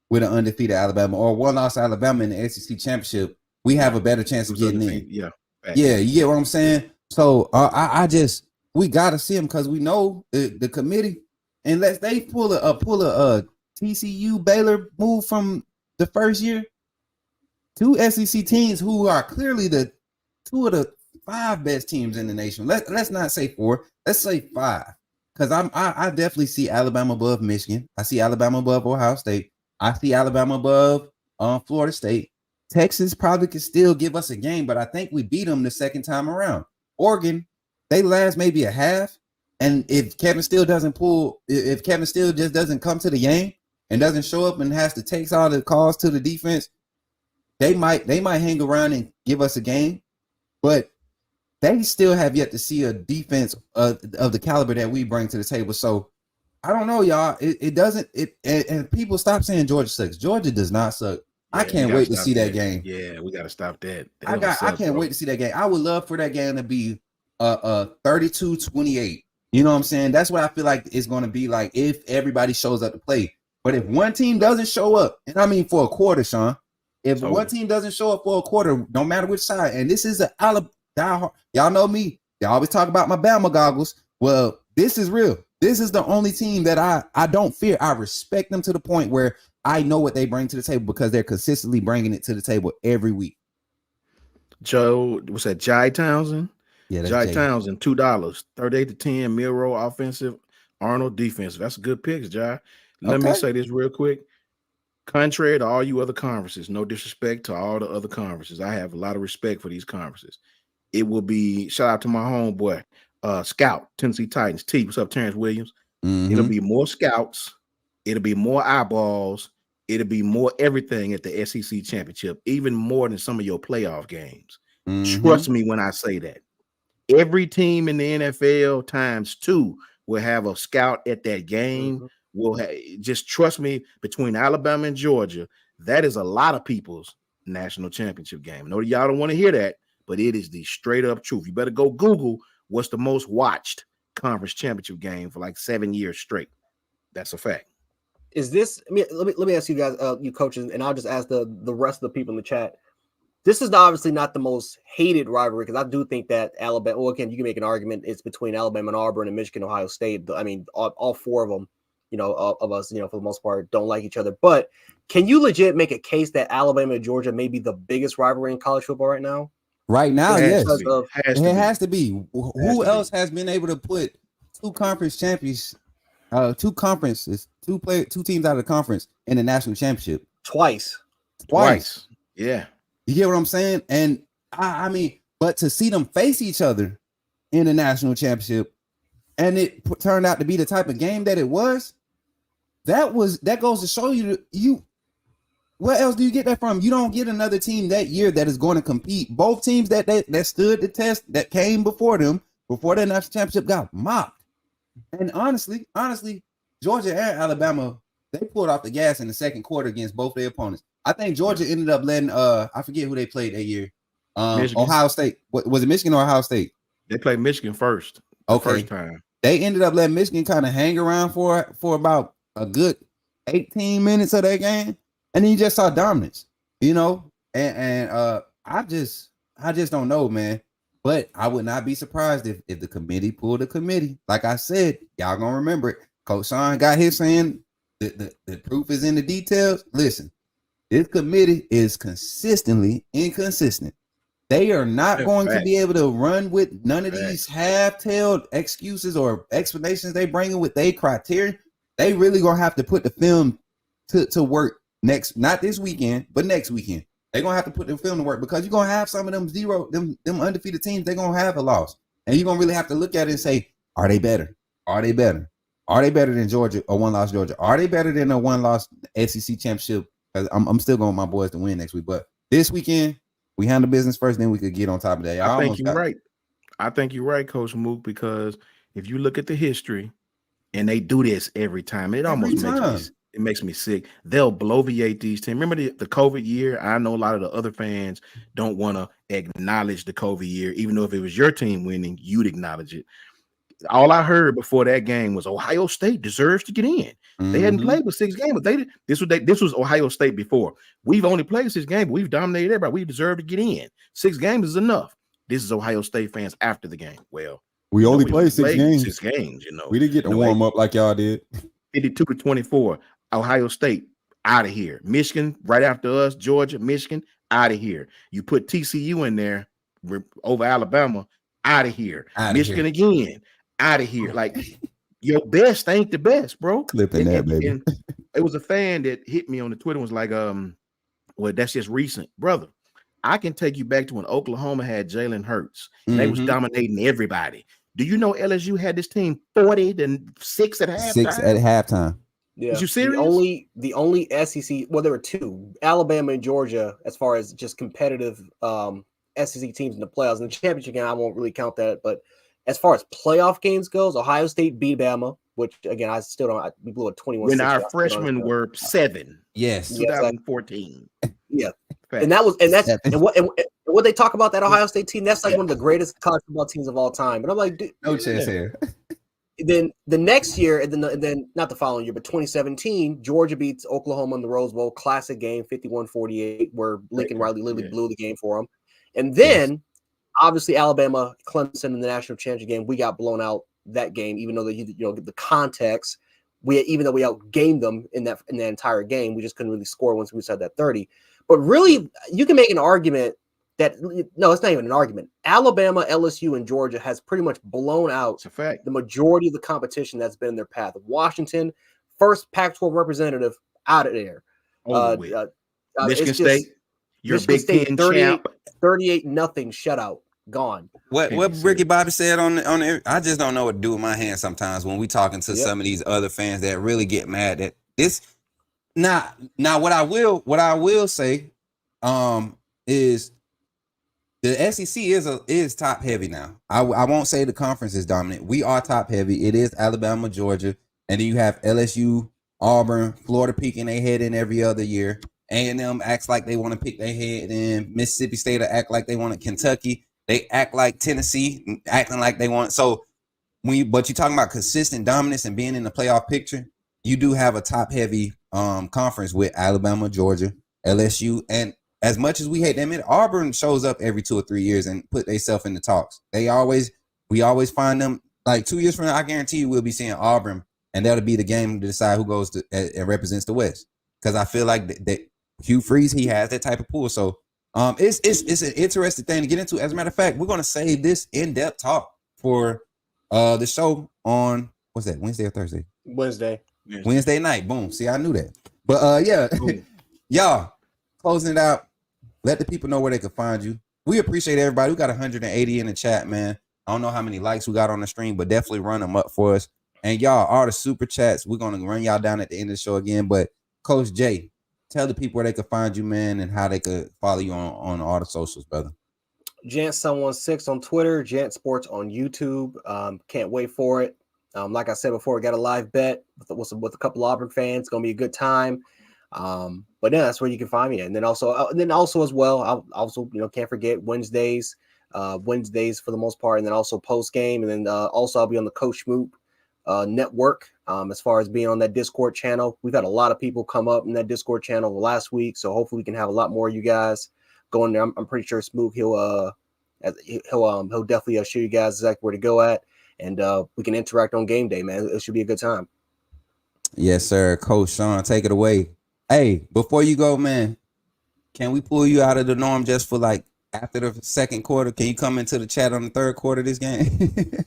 Speaker 1: with an undefeated Alabama, or 1-loss Alabama in the SEC championship, we have a better chance of getting in.
Speaker 3: Yeah,
Speaker 1: you get what I'm saying? So we gotta see them, because we know the committee, unless they pull a TCU Baylor move from the first year, 2 SEC teams who are clearly the 2 of the 5 best teams in the nation. Let's not say 4, let's say 5. Because I definitely see Alabama above Michigan. I see Alabama above Ohio State. I see Alabama above Florida State. Texas probably could still give us a game, but I think we beat them the second time around. Oregon, they last maybe a half. And if Kevin Steele just doesn't come to the game and doesn't show up and has to take all the calls to the defense, they might hang around and give us a game. But they still have yet to see a defense of the caliber that we bring to the table. So I don't know, y'all. And people stop saying Georgia sucks. Georgia does not suck. Yeah, I can't wait to see that game.
Speaker 3: Yeah, we got to stop that.
Speaker 1: I can't wait to see that game. I would love for that game to be 32-28. You know what I'm saying? That's what I feel like it's going to be like if everybody shows up to play. But if one team doesn't show up, and I mean for a quarter, Sean, if one team doesn't show up for a quarter, no matter which side, and this is y'all know me. Y'all always talk about my Bama goggles. Well, this is real. This is the only team that I don't fear. I respect them to the point where I know what they bring to the table, because they're consistently bringing it to the table every week.
Speaker 3: Joe, what's that? Jai Townsend?
Speaker 1: Yeah, that's
Speaker 3: Jai Townsend, $2. 38-10, Miro offensive, Arnold defensive. That's a good picks, Jai. Let me say this real quick. Contrary to all you other conferences, no disrespect to all the other conferences, I have a lot of respect for these conferences. It will be, shout out to my homeboy, Scout, Tennessee Titans. T, what's up, Terrence Williams?
Speaker 1: Mm-hmm.
Speaker 3: It'll be more scouts. It'll be more eyeballs. It'll be more everything at the SEC championship, even more than some of your playoff games. Mm-hmm. Trust me when I say that. Every team in the NFL times 2 will have a scout at that game. Mm-hmm. Just trust me, between Alabama and Georgia, that is a lot of people's national championship game. I know y'all don't want to hear that, but it is the straight up truth. You better go Google what's the most watched conference championship game for like 7 years straight. That's a fact.
Speaker 2: Is this? I mean, let me ask you guys, you coaches, and I'll just ask the rest of the people in the chat. This is obviously not the most hated rivalry, because I do think that Alabama. Well, again, you can make an argument it's between Alabama and Auburn and Michigan, Ohio State. I mean, all 4 of them, of us, for the most part, don't like each other. But can you legit make a case that Alabama and Georgia may be the biggest rivalry in college football right now?
Speaker 1: Right now, yes.
Speaker 3: It
Speaker 1: has to be. Who else has been able to put 2 conference champions, 2 conferences, 2 teams out of the conference in the national championship?
Speaker 2: Twice.
Speaker 3: Twice. Yeah.
Speaker 1: You get what I'm saying? And I mean, but to see them face each other in the national championship, and it turned out to be the type of game that it was, that goes to show you where else do you get that from? You don't get another team that year that is going to compete. Both teams that stood the test that came before them, before the national championship, got mopped. And honestly, Georgia and Alabama, they pulled off the gas in the second quarter against both their opponents. I think Georgia ended up letting I forget who they played that year. Ohio State. Was it Michigan or Ohio State?
Speaker 3: They played Michigan first. First time.
Speaker 1: They ended up letting Michigan kind of hang around for about a good 18 minutes of that game. And then you just saw dominance, you know, and I just don't know, man. But I would not be surprised if the committee pulled a committee. Like I said, y'all gonna remember it. Coach Sean got his saying the proof is in the details. Listen, this committee is consistently inconsistent. They are not going to be able to run with none of these half-tailed excuses or explanations they bring in with their criteria. They really gonna have to put the film to work. Not this weekend, but next weekend. They're gonna have to put the film to work because you're gonna have some of them undefeated teams, they're gonna have a loss. And you're gonna really have to look at it and say, are they better? Are they better? Are they better than Georgia or one-loss Georgia? Are they better than a one-loss SEC championship? Because I'm still going with my boys to win next week. But this weekend, we handle business first, then we could get on top of that.
Speaker 3: I think you're right. I think you're right, Coach Mook, because if you look at the history, and they do this every time, it makes me sick. They'll bloviate these teams. Remember the COVID year? I know a lot of the other fans don't want to acknowledge the COVID year, even though if it was your team winning, you'd acknowledge it. All I heard before that game was Ohio State deserves to get in. Mm-hmm. They hadn't played with 6 games, but this was Ohio State before. We've only played 6 games, but we've dominated everybody. We deserve to get in. 6 games is enough. This is Ohio State fans after the game. Well,
Speaker 1: we only played 6 games.
Speaker 3: 6 games, you know.
Speaker 1: We didn't get to warm up like y'all did.
Speaker 3: 52-24. Ohio State out of here. Michigan right after us. Georgia, Michigan out of here. You put TCU in there over Alabama, out of here. Michigan again, out of here. Like your best ain't the best, bro.
Speaker 1: Clipping that, baby.
Speaker 3: And it was a fan that hit me on the Twitter and was like, well, that's just recent, brother. I can take you back to when Oklahoma had Jalen Hurts. And they was dominating everybody. Do you know LSU had this team 40-6 at halftime?
Speaker 1: 6 at halftime.
Speaker 2: Yeah.
Speaker 3: Is you serious?
Speaker 2: The only SEC, well, there were 2, Alabama and Georgia, as far as just competitive SEC teams in the playoffs. In the championship game, I won't really count that. But as far as playoff games goes, Ohio State beat Bama, which again I still don't. We blew a 21.
Speaker 3: When our freshmen were 7.
Speaker 1: Yes,
Speaker 3: 2014.
Speaker 2: Yeah, and what they talk about that Ohio State team, that's like one of the greatest college football teams of all time. And I'm like, dude,
Speaker 1: no chance here.
Speaker 2: Then the next year, and then not the following year, but 2017, Georgia beats Oklahoma in the Rose Bowl, classic game, 51-48, where Lincoln Riley literally blew the game for them. And then, obviously, Alabama, Clemson in the national championship game, we got blown out that game, even though the context, even though we outgained them in that entire game, we just couldn't really score once we said that 30. But really, you can make an argument that no, it's not even an argument. Alabama, LSU, and Georgia has pretty much blown out the majority of the competition that's been in their path. Washington, first Pac-12 representative out of there.
Speaker 3: Michigan State, your Big Ten champ,
Speaker 2: 38-0 shutout, gone.
Speaker 1: What Ricky Bobby said on I just don't know what to do with my hands sometimes when we talking to some of these other fans that really get mad at this. Now what I will say is the SEC is top heavy now. I won't say the conference is dominant. We are top heavy. It is Alabama, Georgia, and then you have LSU, Auburn, Florida peeking their head in every other year. A&M acts like they want to pick their head in. Mississippi State act like they want it. Kentucky, they act like Tennessee, acting like they want. So but you're talking about consistent dominance and being in the playoff picture. You do have a top heavy conference with Alabama, Georgia, LSU, and as much as we hate them, Auburn shows up every 2 or 3 years and put themselves in the talks. We always find them. Like 2 years from now, I guarantee you we'll be seeing Auburn, and that'll be the game to decide who goes to and represents the West. Because I feel like that Hugh Freeze, he has that type of pool. So it's an interesting thing to get into. As a matter of fact, we're going to save this in-depth talk for the show on what's that? Wednesday or Thursday?
Speaker 2: Wednesday
Speaker 1: night. Boom. See, I knew that. But y'all. closing it out, let the people know where they can find you. We appreciate everybody. We got 180 in the chat, man. I don't know how many likes we got on the stream, but definitely run them up for us. And y'all, all the super chats, we're going to run y'all down at the end of the show again. But Coach Jay, tell the people where they can find you, man, and how they could follow you on all the socials, brother.
Speaker 2: Jant716 on Twitter, Jant Sports on YouTube. Can't wait for it. Like I said before, we got a live bet with a couple Auburn fans. It's gonna be a good time. But yeah, that's where you can find me. And then also as well, I'll also can't forget Wednesdays for the most part, and then also post game, and then also I'll be on the Coach Moop network. As far as being on that Discord channel, we've had a lot of people come up in that Discord channel last week, so hopefully we can have a lot more of you guys going there. I'm pretty sure Smook he'll definitely show you guys exactly where to go at, and we can interact on game day, man. It should be a good time.
Speaker 1: Yes, sir. Coach Sean, take it away. Hey, before you go, man, can we pull you out of the norm just for like after the second quarter? Can you come into the chat on the third quarter of this game?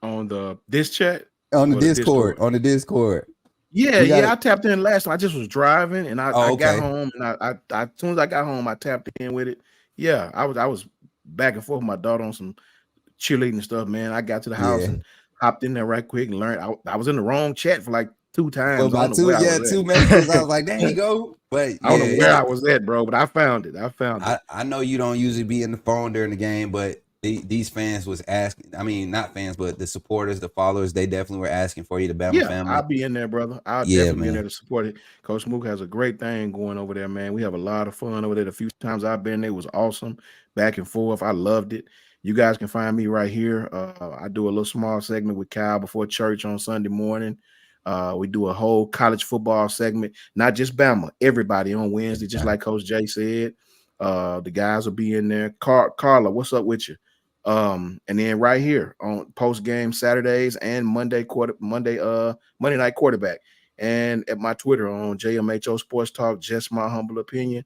Speaker 3: On this chat?
Speaker 1: On the Discord. On the Discord.
Speaker 3: Yeah, I tapped in last time. I just was driving, and I got
Speaker 1: okay.
Speaker 3: home, and I as soon as I got home, I tapped in with it. Yeah, I was back and forth with my daughter on some cheerleading stuff, man. I got to the house and hopped in there right quick and learned. I was in the wrong chat for like 2 times.
Speaker 1: Well, two messages. I was like, there you go. But
Speaker 3: I don't know where I was at, bro, but I found it.
Speaker 1: I know you don't usually be in the phone during the game, but these fans was asking. I mean, not fans, but the supporters, the followers, they definitely were asking for you, the Bama family.
Speaker 3: I'll be in there, brother. I'll definitely be in there to support it. Coach Mook has a great thing going over there, man. We have a lot of fun over there. The few times I've been there was awesome. Back and forth. I loved it. You guys can find me right here. I do a little small segment with Kyle before church on Sunday morning. We do a whole college football segment, not just Bama, everybody on Wednesday, just like Coach Jay said. The guys will be in there. Carla, what's up with you? And then right here on post game Saturdays and Monday night quarterback, and at my Twitter on JMHO Sports Talk, just my humble opinion.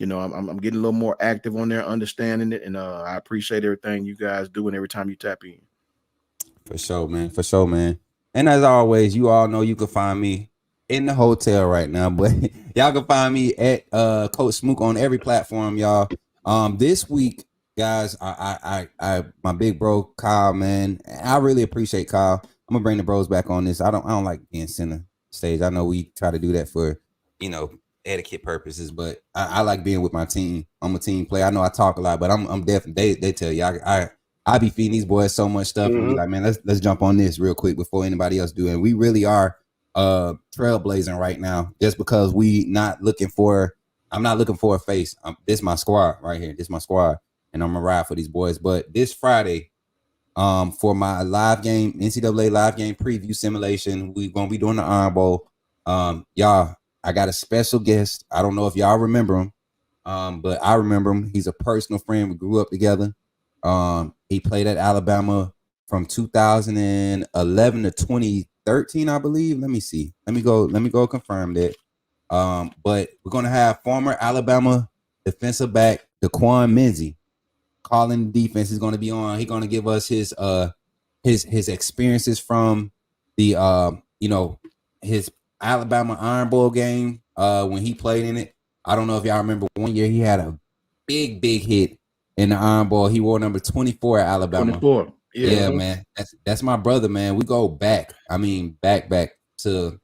Speaker 3: I'm getting a little more active on there, understanding it, and I appreciate everything you guys do and every time you tap in.
Speaker 1: For sure, man. And as always, you all know you can find me in the hotel right now, but y'all can find me at Coach Smook on every platform, y'all. This week, guys, I my big bro Kyle, man, I really appreciate Kyle. I'm gonna bring the bros back on this. I don't like being center stage. I know we try to do that for etiquette purposes, but I like being with my team. I'm a team player. I know I talk a lot, but I'm definitely they tell you I be feeding these boys so much stuff and be like, man, let's jump on this real quick before anybody else do it. And we really are trailblazing right now, just because I'm not looking for a face. This my squad right here. This my squad. And I'm gonna ride for these boys. But this Friday, for my live game, NCAA live game preview simulation, we're gonna be doing the Iron Bowl. Y'all, I got a special guest. I don't know if y'all remember him, but I remember him. He's a personal friend. We grew up together. He played at Alabama from 2011 to 2013, I believe. Let me see. Let me go confirm that. But we're gonna have former Alabama defensive back Daquan Menzie calling the defense. He's gonna be on. He's gonna give us his experiences from the his Alabama Iron Bowl game when he played in it. I don't know if y'all remember, one year he had a big hit in the Iron Bowl. He wore number 24 at Alabama.
Speaker 3: 24.
Speaker 1: Yeah, man. That's my brother, man. We go back. I mean, back to,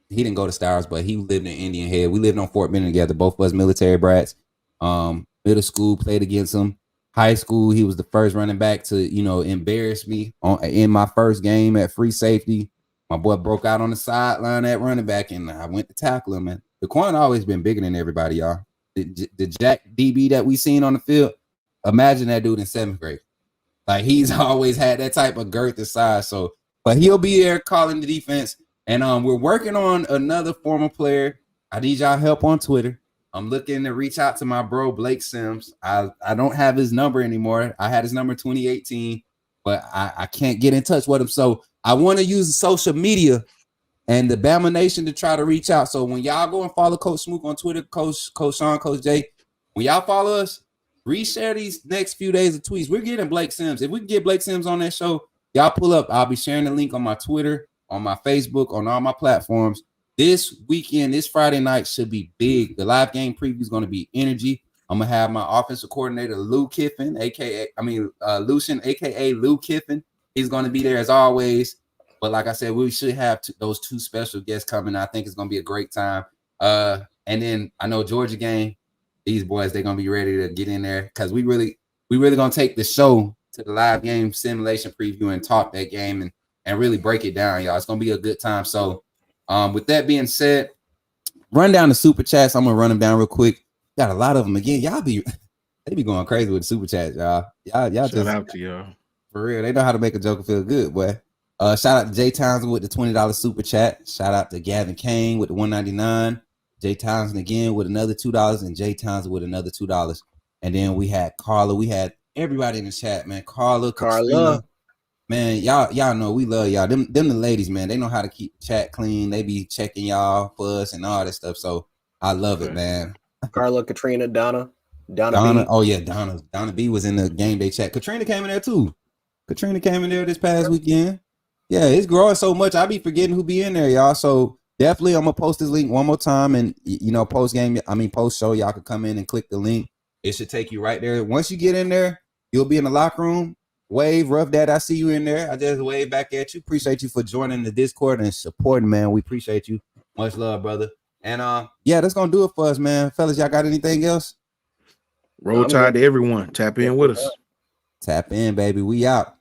Speaker 1: he didn't go to Stars, but he lived in Indian Head. We lived on Fort Benning together, both of us military brats. Middle school, played against him. High school, he was the first running back to, embarrass me in my first game at free safety. My boy broke out on the sideline at running back, and I went to tackle him. And Daquan always been bigger than everybody, y'all. The Jack DB that we seen on the field, imagine that dude in 7th grade. Like, he's always had that type of girth and size. So, but he'll be there calling the defense. And we're working on another former player. I need y'all help on Twitter. I'm looking to reach out to my bro Blake Sims. I don't have his number anymore. I had his number 2018, but I can't get in touch with him. So I want to use social media and the Bama Nation to try to reach out. So when y'all go and follow Coach Smook on Twitter, Coach Sean, Coach Jay, when y'all follow us, reshare these next few days of tweets. We're getting Blake Sims. If we can get Blake Sims on that show, y'all pull up. I'll be sharing the link on my Twitter, on my Facebook, on all my platforms. this weekend, this Friday night should be big. The live game preview is going to be energy. I'm gonna have my offensive coordinator Lou Kiffin, Lucian, aka Lou Kiffin. He's going to be there as always. But like I said, we should have those two special guests coming. I think it's going to be a great time. And then I know Georgia game. These boys, they're going to be ready to get in there because we really going to take the show to the live game simulation preview and talk that game and really break it down, y'all. It's going to be a good time. So with that being said, run down the super chats. I'm going to run them down real quick. Got a lot of them again. They be going crazy with the super chats, y'all. Y'all
Speaker 3: Shout
Speaker 1: just
Speaker 3: out to y'all.
Speaker 1: For real. They know how to make a joker feel good, boy. Shout out to Jay Townsend with the $20 super chat. Shout out to Gavin Kane with the $1.99. Jay Townsend again with another $2, and Jay Townsend with another $2. And then we had Carla. We had everybody in the chat, man. Carla, Katrina. Man, y'all know we love y'all. Them the ladies, man. They know how to keep chat clean. They be checking y'all for us and all that stuff. So I love it, man.
Speaker 2: Carla, Katrina, Donna B.
Speaker 1: Oh yeah, Donna B was in the game day chat. Katrina came in there too. Katrina came in there this past weekend. Yeah, it's growing so much. I be forgetting who be in there, y'all. So definitely, I'm gonna post this link one more time, and post show, y'all can come in and click the link. It should take you right there. Once you get in there, you'll be in the locker room. Wave, Rough Dad, I see you in there. I just wave back at you. Appreciate you for joining the Discord and supporting, man. We appreciate you. Much love, brother. And yeah, that's gonna do it for us, man. Fellas, y'all got anything else?
Speaker 3: Roll Tide to everyone. Tap in with us.
Speaker 1: Tap in, baby. We out.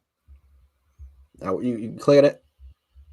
Speaker 2: You clear that?